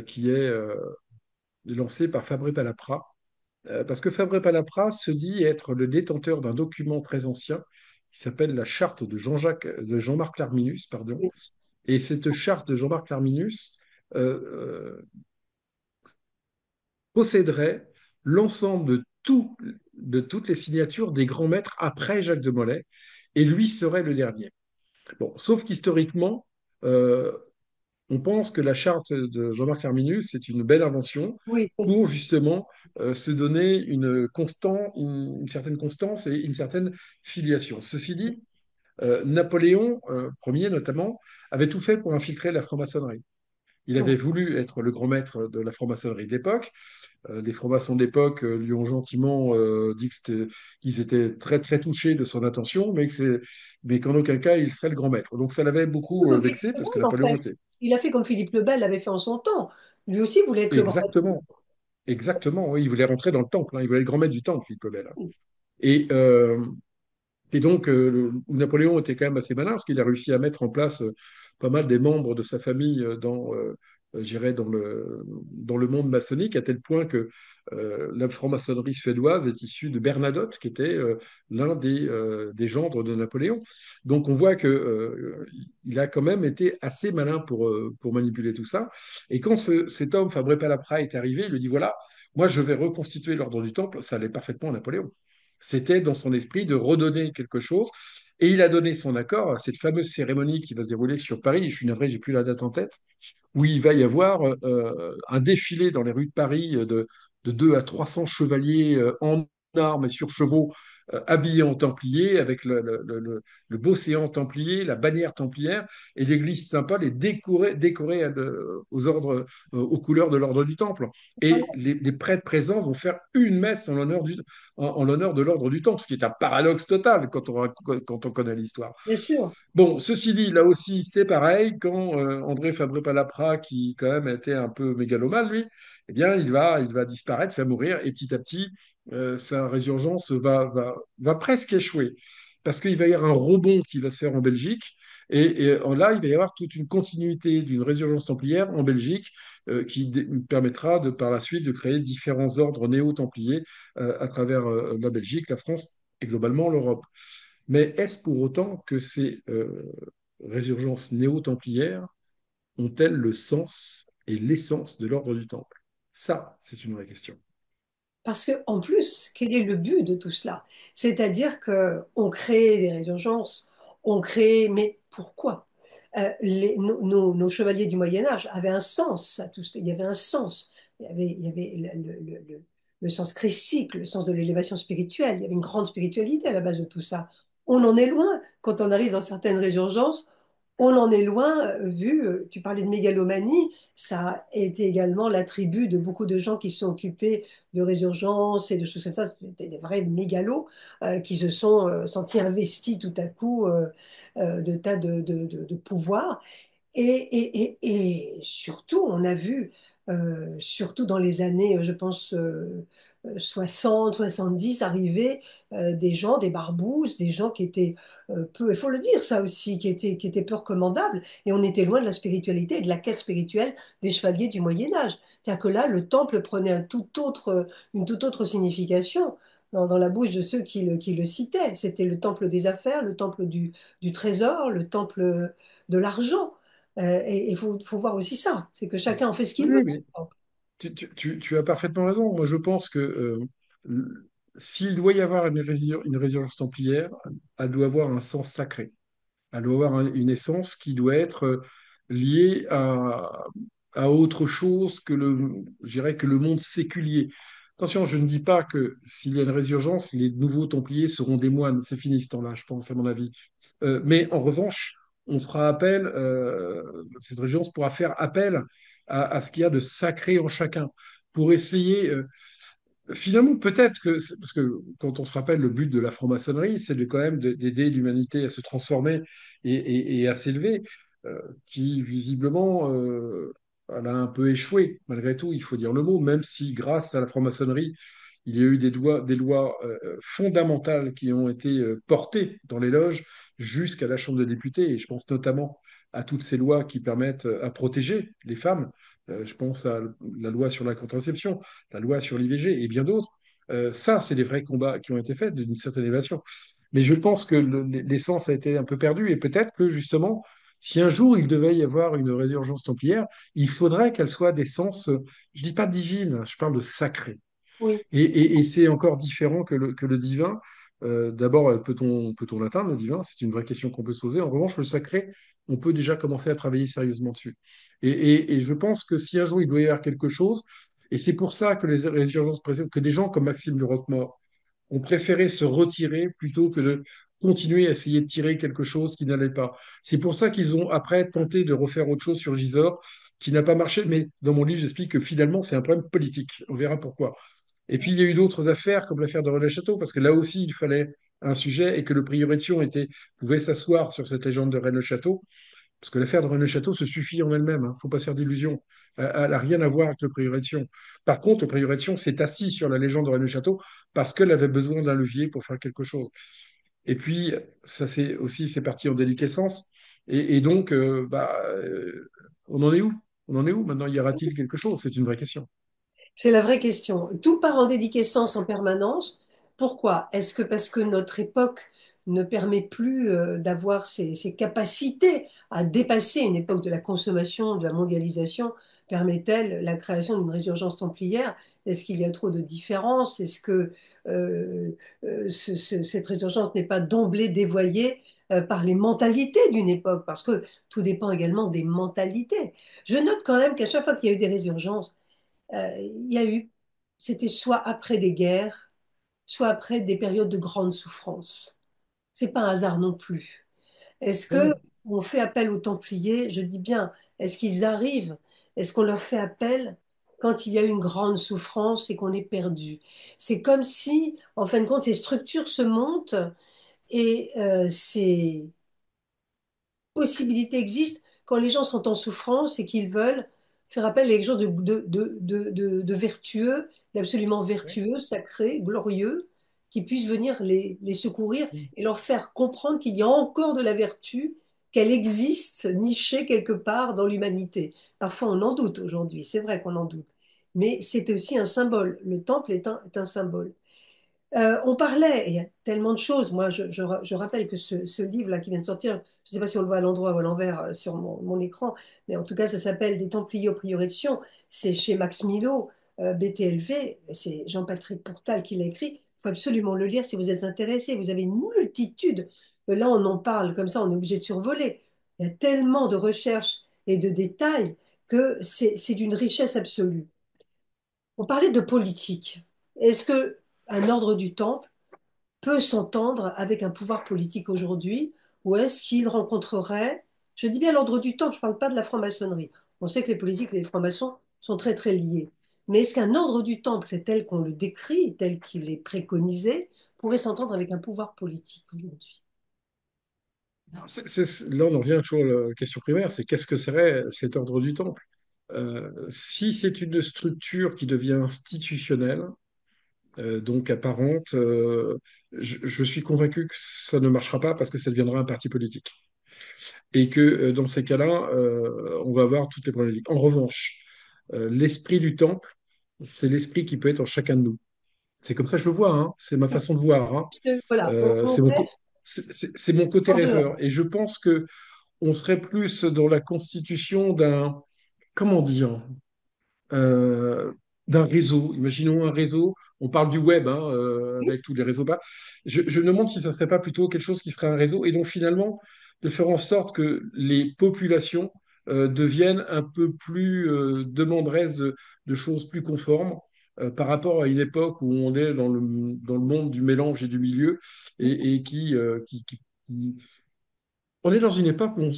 qui est lancée par Fabré Palaprà. Parce que Fabré Palaprà se dit être le détenteur d'un document très ancien qui s'appelle la charte de Jean-Marc Larminus, pardon. Et cette charte de Jean-Marc Larminus posséderait l'ensemble de toutes les signatures des grands maîtres après Jacques de Molay, et lui serait le dernier. Bon, sauf qu'historiquement, euh, on pense que la charte de Jean-Marc Arminius est une belle invention Oui, pour justement se donner une certaine constance et une certaine filiation. Ceci dit, Napoléon Ier notamment avait tout fait pour infiltrer la franc-maçonnerie. Il avait voulu être le grand maître de la franc-maçonnerie de l'époque. Les francs-maçons de l'époque lui ont gentiment dit qu'ils étaient très très touchés de son intention, mais qu'en aucun cas il serait le grand maître. Donc ça l'avait beaucoup comme Philippe vexé le parce que Bel, en Napoléon fait. était Il a fait comme Philippe le Bel l'avait fait en son temps. Lui aussi voulait être le grand maître. exactement, exactement. Oui, il voulait rentrer dans le temple, hein, il voulait être le grand maître du temple, Philippe le Bel, hein. Oui, Et, et donc, Napoléon était quand même assez malin parce qu'il a réussi à mettre en place pas mal des membres de sa famille je dirais dans le monde maçonnique, à tel point que la franc-maçonnerie suédoise est issue de Bernadotte, qui était l'un des gendres de Napoléon. Donc, on voit que, il a quand même été assez malin pour manipuler tout ça. Et quand cet homme, Fabré Palaprà, est arrivé, il lui dit, voilà, moi, je vais reconstituer l'ordre du Temple. Ça allait parfaitement à Napoléon. C'était dans son esprit de redonner quelque chose. Et il a donné son accord à cette fameuse cérémonie qui va se dérouler sur Paris. Je suis navré, j'ai plus la date en tête, où il va y avoir un défilé dans les rues de Paris de 200 à 300 chevaliers en armes et sur chevaux habillés en templier, avec le beau séant templier, la bannière templière, et l'église Saint-Paul est décorée aux couleurs de l'ordre du Temple. Et les prêtres présents vont faire une messe en l'honneur de l'ordre du Temple, ce qui est un paradoxe total quand on connaît l'histoire. Bien sûr. Bon, ceci dit, là aussi, c'est pareil. Quand André Fabré-Palapra, qui quand même était un peu mégalomane, lui, eh bien, il va disparaître, va mourir, et petit à petit, sa résurgence va presque échouer. Parce qu'il va y avoir un rebond qui va se faire en Belgique, et là, il va y avoir toute une continuité d'une résurgence templière en Belgique qui permettra par la suite de créer différents ordres néo-templiers à travers la Belgique, la France et globalement l'Europe. Mais est-ce pour autant que ces résurgences néo-templières ont-elles le sens et l'essence de l'ordre du Temple? Ça, c'est une vraie question. Parce que, en plus, quel est le but de tout cela? C'est-à-dire qu'on crée des résurgences, on crée, mais pourquoi? Nos chevaliers du Moyen Âge avaient un sens à tout cela. Il y avait un sens. Il y avait le sens christique, le sens de l'élévation spirituelle. Il y avait une grande spiritualité à la base de tout ça. On en est loin quand on arrive dans certaines résurgences. On en est loin, vu, tu parlais de mégalomanie, ça a été également l'attribut de beaucoup de gens qui se sont occupés de résurgence et de choses comme ça, c'était des vrais mégalos qui se sont sentis investis tout à coup de tas de pouvoirs. Et surtout, on a vu, surtout dans les années, je pense, 60, 70, arriver des gens, des barbouzes, des gens qui étaient peu, il faut le dire ça aussi, qui étaient peu recommandables. Et on était loin de la spiritualité et de la quête spirituelle des chevaliers du Moyen Âge. C'est-à-dire que là, le temple prenait une toute autre signification dans la bouche de ceux qui le citaient. C'était le temple des affaires, le temple du trésor, le temple de l'argent. Et il faut voir aussi ça, c'est que chacun en fait ce qu'il veut. Oui, mais tu as parfaitement raison. Moi, je pense que s'il doit y avoir une résurgence templière, elle doit avoir un sens sacré. Elle doit avoir une essence qui doit être liée à autre chose je dirais que le monde séculier. Attention, je ne dis pas que s'il y a une résurgence, les nouveaux Templiers seront des moines. C'est fini ce temps-là, je pense, à mon avis. Mais en revanche, on fera appel, cette résurgence pourra faire appel à ce qu'il y a de sacré en chacun pour essayer finalement, peut-être parce que quand on se rappelle le but de la franc-maçonnerie, c'est quand même d'aider l'humanité à se transformer et à s'élever, qui visiblement, elle a un peu échoué, malgré tout, il faut dire le mot, même si grâce à la franc-maçonnerie, il y a eu des lois fondamentales qui ont été portées dans les loges jusqu'à la Chambre des députés, et je pense notamment à toutes ces lois qui permettent à protéger les femmes. Je pense à la loi sur la contraception, la loi sur l'IVG et bien d'autres. Ça, c'est des vrais combats qui ont été faits d'une certaine élévation. Mais je pense que l'essence a été un peu perdue et peut-être que justement, si un jour il devait y avoir une résurgence templière, il faudrait qu'elle soit d'essence, je dis pas divine, je parle de sacré. Oui. Et c'est encore différent que le divin. D'abord, peut-on l'atteindre, le divin? C'est une vraie question qu'on peut se poser. En revanche, le sacré, on peut déjà commencer à travailler sérieusement dessus. Et je pense que si un jour il doit y avoir quelque chose, et c'est pour ça que les résurgences précédentes, que des gens comme Maxime de Roquemaure ont préféré se retirer plutôt que de continuer à essayer de tirer quelque chose qui n'allait pas. C'est pour ça qu'ils ont après tenté de refaire autre chose sur Gisors, qui n'a pas marché. Mais dans mon livre, j'explique que finalement, c'est un problème politique. On verra pourquoi. Et puis, il y a eu d'autres affaires, comme l'affaire de René-Château, parce que là aussi, il fallait un sujet et que le prieuré de Sion pouvait s'asseoir sur cette légende de René-Château, parce que l'affaire de René-Château se suffit en elle-même, il ne faut pas se faire d'illusions. Elle n'a rien à voir avec le prieuré de Sion. Par contre, le prieuré de Sion s'est assis sur la légende de René-Château parce qu'elle avait besoin d'un levier pour faire quelque chose. Et puis, ça c'est parti en déliquescence. Et donc, on en est où? On en est où maintenant? Y aura-t-il quelque chose? C'est une vraie question. C'est la vraie question. Tout part en déliquescence en permanence. Pourquoi? Est-ce que parce que notre époque ne permet plus d'avoir ces capacités à dépasser une époque de la consommation, de la mondialisation, permet-elle la création d'une résurgence templière? Est-ce qu'il y a trop de différences? Est-ce que cette résurgence n'est pas d'emblée dévoyée par les mentalités d'une époque? Parce que tout dépend également des mentalités. Je note quand même qu'à chaque fois qu'il y a eu des résurgences, il y a eu, c'était soit après des guerres, soit après des périodes de grande souffrance. C'est pas un hasard non plus. Est-ce Non, que non. on fait appel aux Templiers? Je dis bien, est-ce qu'ils arrivent? Est-ce qu'on leur fait appel quand il y a une grande souffrance et qu'on est perdu? C'est comme si, en fin de compte, ces structures se montent et ces possibilité existe quand les gens sont en souffrance et qu'ils veulent faire appel à quelque chose de vertueux, d'absolument Ouais. vertueux, sacré, glorieux, qui puisse venir les secourir et leur faire comprendre qu'il y a encore de la vertu, qu'elle existe nichée quelque part dans l'humanité. Parfois on en doute aujourd'hui, c'est vrai qu'on en doute, mais c'est aussi un symbole. Le temple est un symbole. On parlait, il y a tellement de choses. Moi, je rappelle que ce livre-là qui vient de sortir, je ne sais pas si on le voit à l'endroit ou à l'envers sur mon écran, mais en tout cas, ça s'appelle Des Templiers au prieuré de Sion. C'est chez Max Milo, BTLV. C'est Jean-Patrick Pourtal qui l'a écrit. Il faut absolument le lire si vous êtes intéressé. Vous avez une multitude. Là, on en parle comme ça, on est obligé de survoler. Il y a tellement de recherches et de détails que c'est d'une richesse absolue. On parlait de politique. Est-ce que un ordre du temple peut s'entendre avec un pouvoir politique aujourd'hui, ou est-ce qu'il rencontrerait, je dis bien l'ordre du temps, je ne parle pas de la franc-maçonnerie. On sait que les politiques et les francs-maçons sont très très liés. Mais est-ce qu'un ordre du temple tel qu'on le décrit, tel qu'il est préconisé, pourrait s'entendre avec un pouvoir politique aujourd'hui? Là, on en revient toujours à la question primaire, c'est qu'est-ce que serait cet ordre du temple? Si c'est une structure qui devient institutionnelle, donc apparente, je suis convaincu que ça ne marchera pas parce que ça deviendra un parti politique. Et que dans ces cas-là, on va avoir toutes les problématiques. En revanche, l'esprit du temple, c'est l'esprit qui peut être en chacun de nous. C'est comme ça que je le vois, hein. C'est ma façon de voir, hein. Voilà, on C'est mon, reste c'est mon côté en dehors. rêveur. Et je pense que on serait plus dans la constitution d'un, comment dire, euh, d'un réseau. Imaginons un réseau, on parle du web hein, avec tous les réseaux. Je me demande si ça ne serait pas plutôt quelque chose qui serait un réseau et donc finalement de faire en sorte que les populations deviennent un peu plus demanderesses de choses plus conformes par rapport à une époque où on est dans le monde du mélange et du milieu et qui on est dans une époque où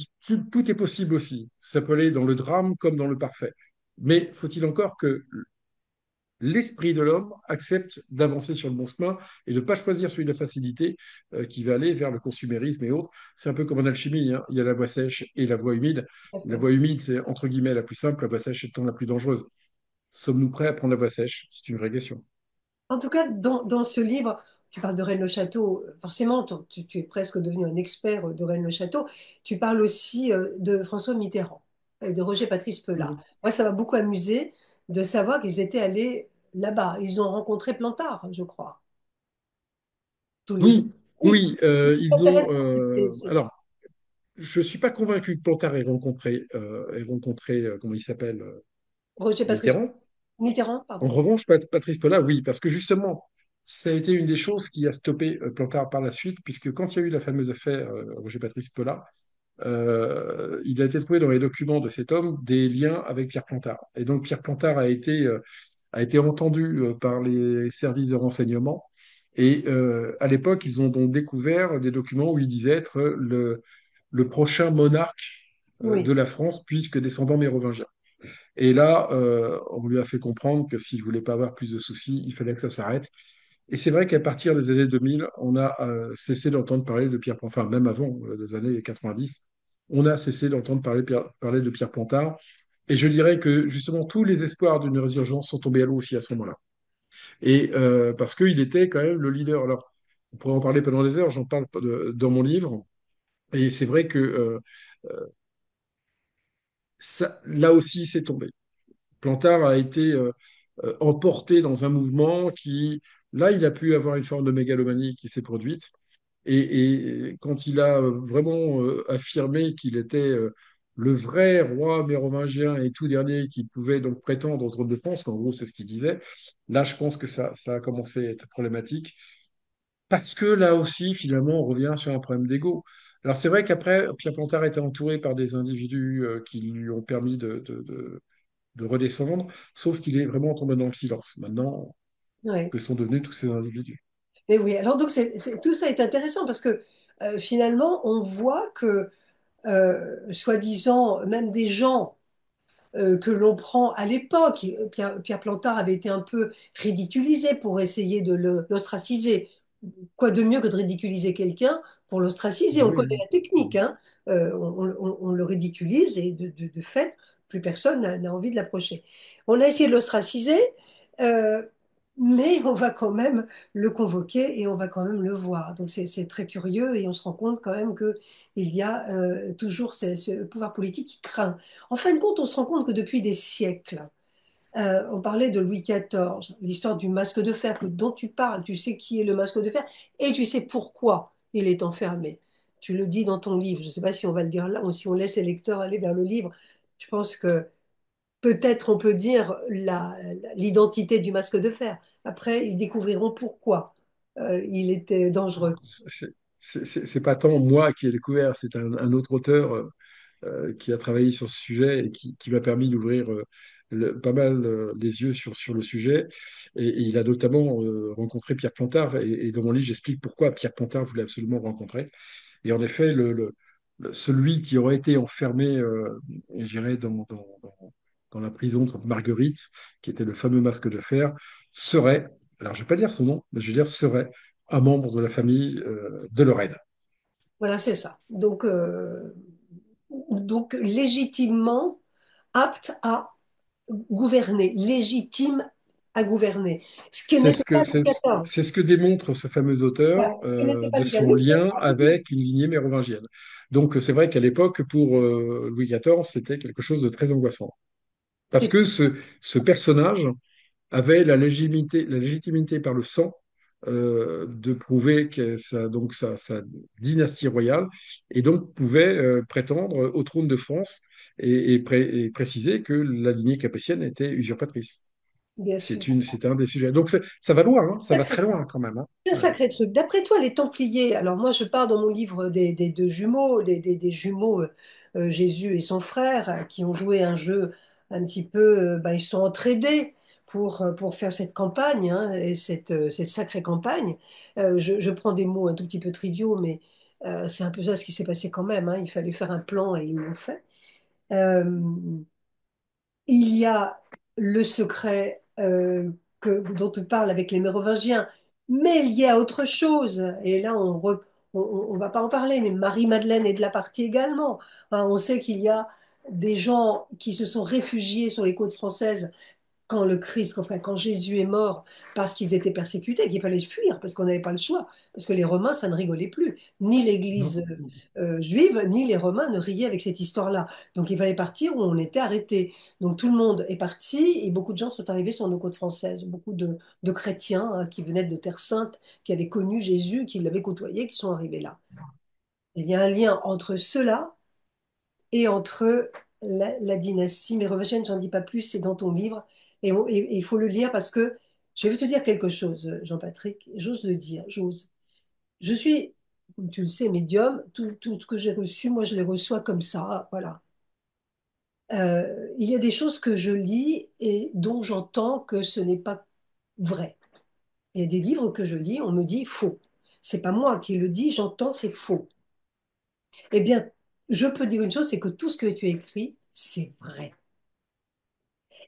tout est possible aussi. Ça peut aller dans le drame comme dans le parfait. Mais faut-il encore que l'esprit de l'homme accepte d'avancer sur le bon chemin et de ne pas choisir celui de la facilité qui va aller vers le consumérisme et autres. C'est un peu comme en alchimie, hein. Il y a la voie sèche et la voie humide. La voie humide, c'est entre guillemets la plus simple, la voie sèche étant la plus dangereuse. Sommes-nous prêts à prendre la voie sèche? C'est une vraie question. En tout cas, dans ce livre, tu parles de Rennes-le-Château, forcément, tu es presque devenu un expert de Rennes-le-Château. Tu parles aussi de François Mitterrand et de Roger Patrice Pelat. Mhm. Moi, ça m'a beaucoup amusé de savoir qu'ils étaient allés là-bas. Ils ont rencontré Plantard, je crois, tous les deux. Oui, Oui, oui, c'est ils ont. intéressant. Alors, je ne suis pas convaincu que Plantard ait rencontré comment il s'appelle, Roger Patrice Mitterrand. Mitterrand, En pardon. revanche, Patrice Polla, oui, parce que justement, ça a été une des choses qui a stoppé Plantard par la suite, puisque quand il y a eu la fameuse affaire Roger Patrice Polla, il a été trouvé dans les documents de cet homme des liens avec Pierre Plantard. Et donc Pierre Plantard a été entendu par les services de renseignement. Et à l'époque, ils ont donc découvert des documents où il disait être le prochain monarque de Oui, la France, puisque descendant mérovingien. Et là, on lui a fait comprendre que s'il voulait pas avoir plus de soucis, il fallait que ça s'arrête. Et c'est vrai qu'à partir des années 2000, on a cessé d'entendre parler de Pierre Plantard, enfin même avant les années 90, on a cessé d'entendre parler de Pierre Plantard. Et je dirais que justement tous les espoirs d'une résurgence sont tombés à l'eau aussi à ce moment-là. Et parce qu'il était quand même le leader. Alors, on pourrait en parler pendant des heures, j'en parle dans mon livre. Et c'est vrai que là aussi, c'est tombé. Plantard a été emporté dans un mouvement qui, là, il a pu avoir une forme de mégalomanie qui s'est produite. Et quand il a vraiment affirmé qu'il était le vrai roi mérovingien et tout dernier qui pouvait donc prétendre au trône de France, qu'en gros c'est ce qu'il disait, là je pense que ça a commencé à être problématique. Parce que là aussi, finalement, on revient sur un problème d'ego. Alors c'est vrai qu'après, Pierre Plantard était entouré par des individus qui lui ont permis de redescendre, sauf qu'il est vraiment tombé dans le silence. Maintenant, oui. que sont devenus tous ces individus? Mais oui, alors donc tout ça est intéressant parce que finalement, on voit que, soi-disant, même des gens que l'on prend à l'époque. Pierre Plantard avait été un peu ridiculisé pour essayer de l'ostraciser. Quoi de mieux que de ridiculiser quelqu'un pour l'ostraciser? On Oui, connaît oui. la technique, hein. On le ridiculise et de fait, plus personne n'a envie de l'approcher. On a essayé de l'ostraciser, euh, mais on va quand même le convoquer et on va quand même le voir. Donc c'est très curieux et on se rend compte quand même qu'il y a toujours ce pouvoir politique qui craint. En fin de compte, on se rend compte que depuis des siècles, on parlait de Louis XIV, l'histoire du masque de fer dont tu parles, tu sais qui est le masque de fer et tu sais pourquoi il est enfermé. Tu le dis dans ton livre. Je ne sais pas si on va le dire là ou si on laisse les lecteurs aller vers le livre. Je pense que peut-être on peut dire l'identité du masque de fer. Après, ils découvriront pourquoi il était dangereux. C'est pas tant moi qui ai découvert, c'est un autre auteur qui a travaillé sur ce sujet et qui m'a permis d'ouvrir pas mal les yeux sur le sujet. Et il a notamment rencontré Pierre Plantard. Et dans mon livre, j'explique pourquoi Pierre Plantard voulait absolument le rencontrer. Et en effet, celui qui aurait été enfermé, je dirais, dans la prison de Sainte-Marguerite, qui était le fameux masque de fer, serait, alors je ne vais pas dire son nom, mais je vais dire serait un membre de la famille de Lorraine. Voilà, c'est ça. Donc légitimement apte à gouverner, légitime à gouverner. Ce qui C'est n'était ce pas que, Louis XIV. c'est ce que démontre ce fameux Voilà. auteur Ce qui n'était pas de Louis XIV. son lien avec une lignée mérovingienne. Donc c'est vrai qu'à l'époque, pour Louis XIV, c'était quelque chose de très angoissant. Parce C'est- que ce personnage avait la légitimité par le sang de prouver que sa dynastie royale et donc pouvait prétendre au trône de France et préciser que la lignée capétienne était usurpatrice. Bien sûr. C'est un des sujets. Donc ça va loin, hein, ça va Sacré très loin quand même, hein. C'est un Ouais. sacré truc. D'après toi, les Templiers, alors moi je pars dans mon livre des deux jumeaux, des jumeaux Jésus et son frère, qui ont joué un jeu un petit peu, ben, ils se sont entraidés pour faire cette campagne, hein, et cette sacrée campagne. Je prends des mots un tout petit peu triviaux, mais c'est un peu ça ce qui s'est passé quand même, hein. Il fallait faire un plan et ils l'ont fait. Euh, il y a le secret dont tu parles avec les Mérovingiens, mais il y a autre chose. Et là, on va pas en parler, mais Marie-Madeleine est de la partie également. Hein, on sait qu'il y a des gens qui se sont réfugiés sur les côtes françaises quand le Christ, enfin, quand Jésus est mort, parce qu'ils étaient persécutés, qu'il fallait fuir, parce qu'on n'avait pas le choix, parce que les Romains, ça ne rigolait plus. Ni Non. l'Église juive, ni les Romains ne riaient avec cette histoire-là. Donc il fallait partir où on était arrêté. Donc tout le monde est parti, et beaucoup de gens sont arrivés sur nos côtes françaises. Beaucoup de chrétiens, hein, qui venaient de Terre Sainte, qui avaient connu Jésus, qui l'avaient côtoyé, qui sont arrivés là. Il y a un lien entre cela et entre la dynastie mérovingienne. J'en dis pas plus, c'est dans ton livre. Et il faut le lire parce que je vais te dire quelque chose, Jean-Patrick. J'ose le dire, j'ose. Je suis, comme tu le sais, médium. Tout ce que j'ai reçu, moi, je les reçois comme ça. Voilà. Il y a des choses que je lis et dont j'entends que ce n'est pas vrai. Il y a des livres que je lis, on me dit faux. C'est pas moi qui le dis, j'entends, c'est faux. Eh bien, je peux dire une chose, c'est que tout ce que tu as écrit, c'est vrai.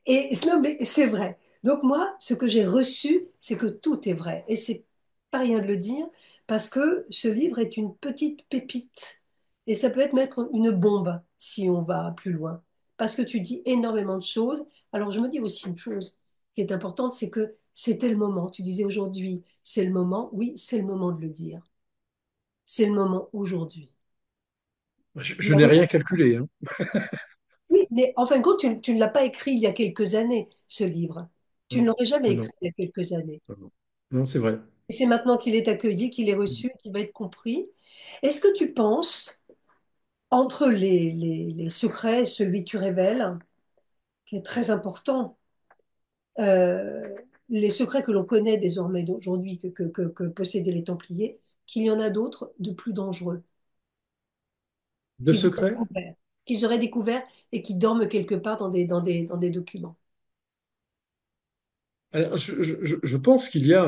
Et non, mais c'est vrai. Donc moi, ce que j'ai reçu, c'est que tout est vrai. Et c'est pas rien de le dire, parce que ce livre est une petite pépite. Et ça peut être mettre une bombe si on va plus loin. Parce que tu dis énormément de choses. Alors je me dis aussi une chose qui est importante, c'est que c'était le moment. Tu disais aujourd'hui, c'est le moment. Oui, c'est le moment de le dire. C'est le moment aujourd'hui. Je n'ai rien calculé, hein. Oui, mais en fin de compte, tu ne l'as pas écrit il y a quelques années, ce livre. Tu ne Non, l'aurais jamais ah écrit non, il y a quelques années. ah non. Non, c'est vrai. Et c'est maintenant qu'il est accueilli, qu'il est reçu, qu'il va être compris. Est-ce que tu penses, entre les secrets, celui que tu révèles, qui est très important, euh, les secrets que l'on connaît désormais d'aujourd'hui, que possédaient les Templiers, qu'il y en a d'autres de plus dangereux, De qu'ils auraient secret? découverts, qu'ils auraient découvert et qui dorment quelque part dans des documents? Alors, je pense qu'il y a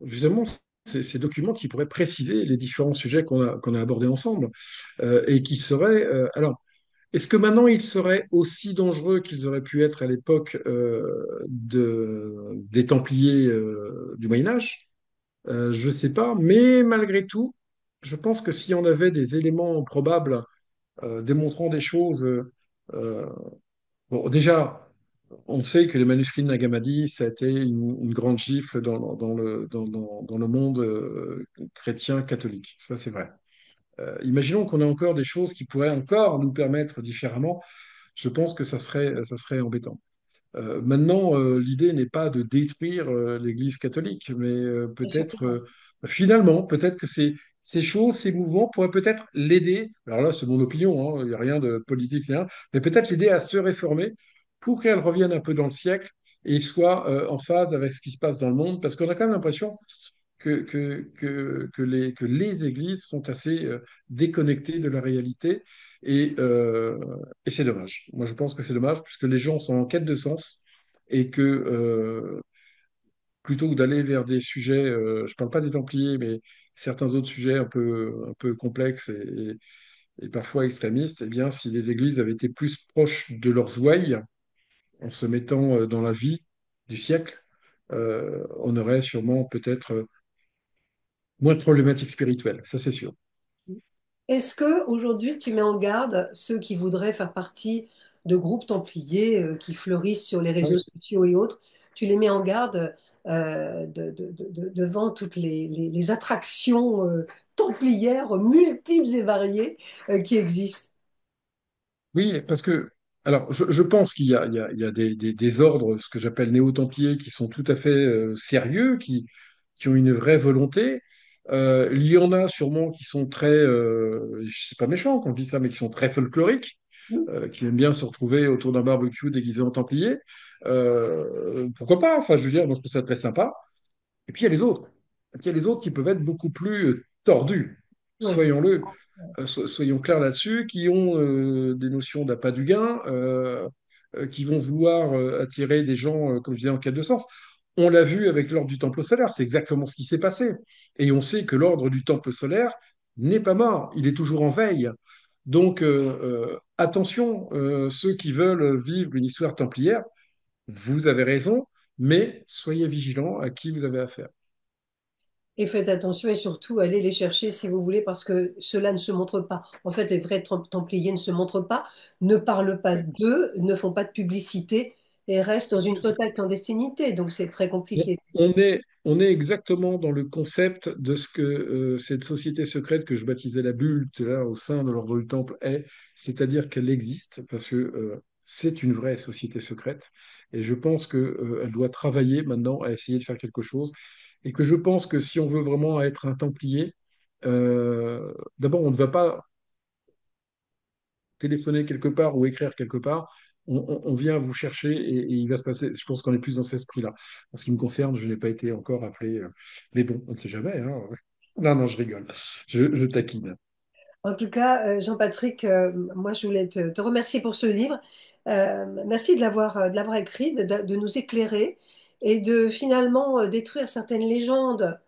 justement ces documents qui pourraient préciser les différents sujets qu'on a abordés ensemble et qui seraient. Alors, est-ce que maintenant ils seraient aussi dangereux qu'ils auraient pu être à l'époque des Templiers du Moyen Âge? Je ne sais pas, mais malgré tout, je pense que si on avait des éléments probables démontrant des choses, euh, bon, déjà, on sait que les manuscrits de Nag Hammadi, ça a été une grande gifle dans le monde chrétien catholique. Ça, c'est vrai. Imaginons qu'on a encore des choses qui pourraient encore nous permettre différemment. Je pense que ça serait embêtant. Maintenant, l'idée n'est pas de détruire l'Église catholique, mais Bien sûr que peut-être, non. finalement, peut-être que ces choses, ces mouvements pourraient peut-être l'aider. Alors là, c'est mon opinion, hein, il n'y a rien de politique, rien, mais peut-être l'aider à se réformer pour qu'elle revienne un peu dans le siècle et soit en phase avec ce qui se passe dans le monde, parce qu'on a quand même l'impression que les églises sont assez déconnectées de la réalité et c'est dommage. Moi, je pense que c'est dommage puisque les gens sont en quête de sens et que plutôt que d'aller vers des sujets, je ne parle pas des Templiers, mais certains autres sujets un peu complexes et parfois extrémistes, eh bien, si les églises avaient été plus proches de leurs ouailles, en se mettant dans la vie du siècle, on aurait sûrement peut-être moins de problématiques spirituelles, ça c'est sûr. Est-ce que aujourd'hui tu mets en garde ceux qui voudraient faire partie de groupes templiers qui fleurissent sur les réseaux Oui, sociaux et autres, tu les mets en garde devant toutes les attractions templières multiples et variées qui existent? oui, parce que, alors, je pense qu'il y a des ordres, ce que j'appelle néo-templiers, qui sont tout à fait sérieux, qui ont une vraie volonté. Il y en a sûrement qui sont très, c'est pas méchant quand je dis ça, mais qui sont très folkloriques, qui aiment bien se retrouver autour d'un barbecue déguisé en templier. Pourquoi pas? Enfin, je veux dire, moi, je trouve ça très sympa. Et puis il y a les autres. Il y a les autres qui peuvent être beaucoup plus tordus, Oui. soyons-le, soyons clairs là-dessus, qui ont des notions d'appât du gain, qui vont vouloir attirer des gens, comme je disais, en quête de sens. On l'a vu avec l'ordre du Temple solaire, c'est exactement ce qui s'est passé. Et on sait que l'ordre du Temple solaire n'est pas mort, il est toujours en veille. Donc attention, ceux qui veulent vivre une histoire templière, vous avez raison, mais soyez vigilants à qui vous avez affaire. Et faites attention et surtout allez les chercher si vous voulez parce que cela ne se montre pas. En fait, les vrais Templiers ne se montrent pas, ne parlent pas d'eux, ne font pas de publicité et restent dans une totale clandestinité. Donc c'est très On compliqué. on est exactement dans le concept de ce que cette société secrète que je baptisais la bulle tout à l'heure, au sein de l'ordre du Temple est, c'est-à-dire qu'elle existe parce que c'est une vraie société secrète et je pense qu'elle doit travailler maintenant à essayer de faire quelque chose et que je pense que si on veut vraiment être un Templier, d'abord on ne va pas téléphoner quelque part ou écrire quelque part, on vient vous chercher et il va se passer. Je pense qu'on est plus dans cet esprit-là. En ce qui me concerne, je n'ai pas été encore appelé, mais bon, on ne sait jamais, hein. Non, non, je rigole. Je taquine. En tout cas, Jean-Patrick, moi je voulais te remercier pour ce livre. Merci de l'avoir écrit, de nous éclairer et de finalement détruire certaines légendes.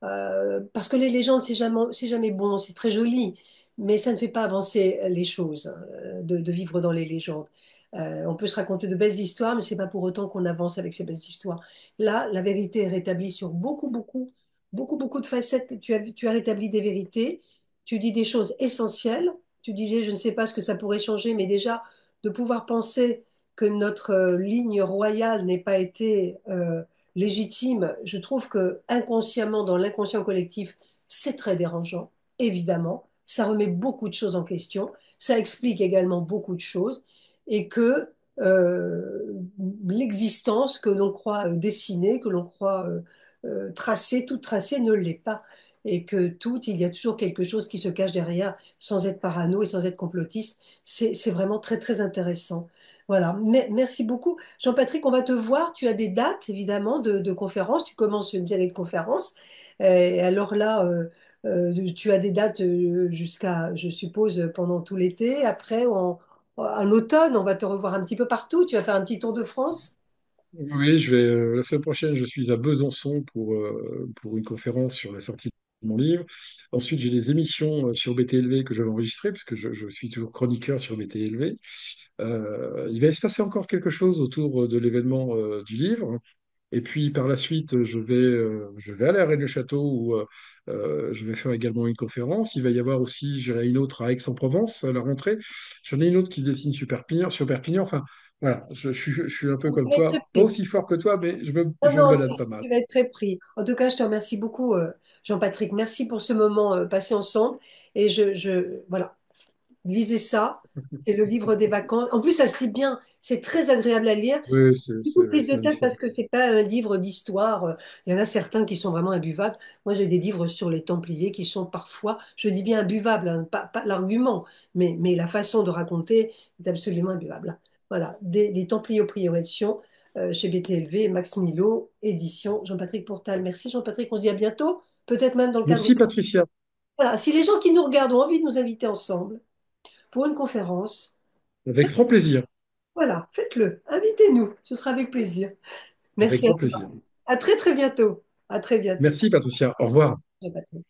Parce que les légendes, c'est jamais bon, c'est très joli, mais ça ne fait pas avancer les choses, hein, de vivre dans les légendes. On peut se raconter de belles histoires, mais c'est pas pour autant qu'on avance avec ces belles histoires. Là, la vérité est rétablie sur beaucoup de facettes. Tu as rétabli des vérités, tu dis des choses essentielles. Tu disais, je ne sais pas ce que ça pourrait changer, mais déjà, de pouvoir penser que notre ligne royale n'ait pas été légitime, je trouve que inconsciemment, dans l'inconscient collectif, c'est très dérangeant, évidemment. Ça remet beaucoup de choses en question, ça explique également beaucoup de choses, et que l'existence que l'on croit dessinée, que l'on croit tracée, toute tracée, ne l'est pas. Et que tout, il y a toujours quelque chose qui se cache derrière, sans être parano et sans être complotiste. C'est vraiment très, très intéressant. Voilà. Merci beaucoup. Jean-Patrick, on va te voir. Tu as des dates, évidemment, de conférences. Tu commences une série de conférences. Et alors là, tu as des dates jusqu'à, je suppose, pendant tout l'été. Après, en automne, on va te revoir un petit peu partout. Tu vas faire un petit tour de France. Oui, la semaine prochaine, je suis à Besançon pour une conférence sur la sortie de mon livre. Ensuite, j'ai des émissions sur BTLV que je vais enregistrer, puisque je suis toujours chroniqueur sur BTLV. Il va se passer encore quelque chose autour de l'événement du livre. Et puis par la suite, je vais aller à Rennes-le-Château où je vais faire également une conférence. Il va y avoir aussi, j'irai une autre à Aix-en-Provence à la rentrée. J'en ai une autre qui se dessine sur Perpignan. Enfin, voilà, je suis un peu Tu comme vas être très toi, pas pris. aussi fort que toi, mais Non, je me non, balade pas mal. tu vas être très pris. En tout cas, je te remercie beaucoup, Jean-Patrick. Merci pour ce moment passé ensemble. Et voilà, lisez ça. C'est le livre des vacances. En plus, ça se lit bien. C'est très agréable à lire. Oui, Beaucoup de prise de tête c'est- parce que c'est pas un livre d'histoire. Il y en a certains qui sont vraiment imbuvables. Moi, j'ai des livres sur les Templiers qui sont parfois, je dis bien imbuvables, hein, pas l'argument, mais la façon de raconter est absolument imbuvable. Voilà, des Templiers au prieuré de Sion, chez BTLV, Max Milo, édition Jean-Patrick Pourtal. Merci Jean-Patrick, on se dit à bientôt, peut-être même dans le cadre. Merci, Patricia. Voilà, si les gens qui nous regardent ont envie de nous inviter ensemble pour une conférence, Avec grand plaisir. voilà, faites-le, invitez-nous, ce sera avec plaisir. Avec Merci à grand toi. plaisir. À très très bientôt. À très bientôt. Merci, Patricia. Au revoir. Jean-Patrick.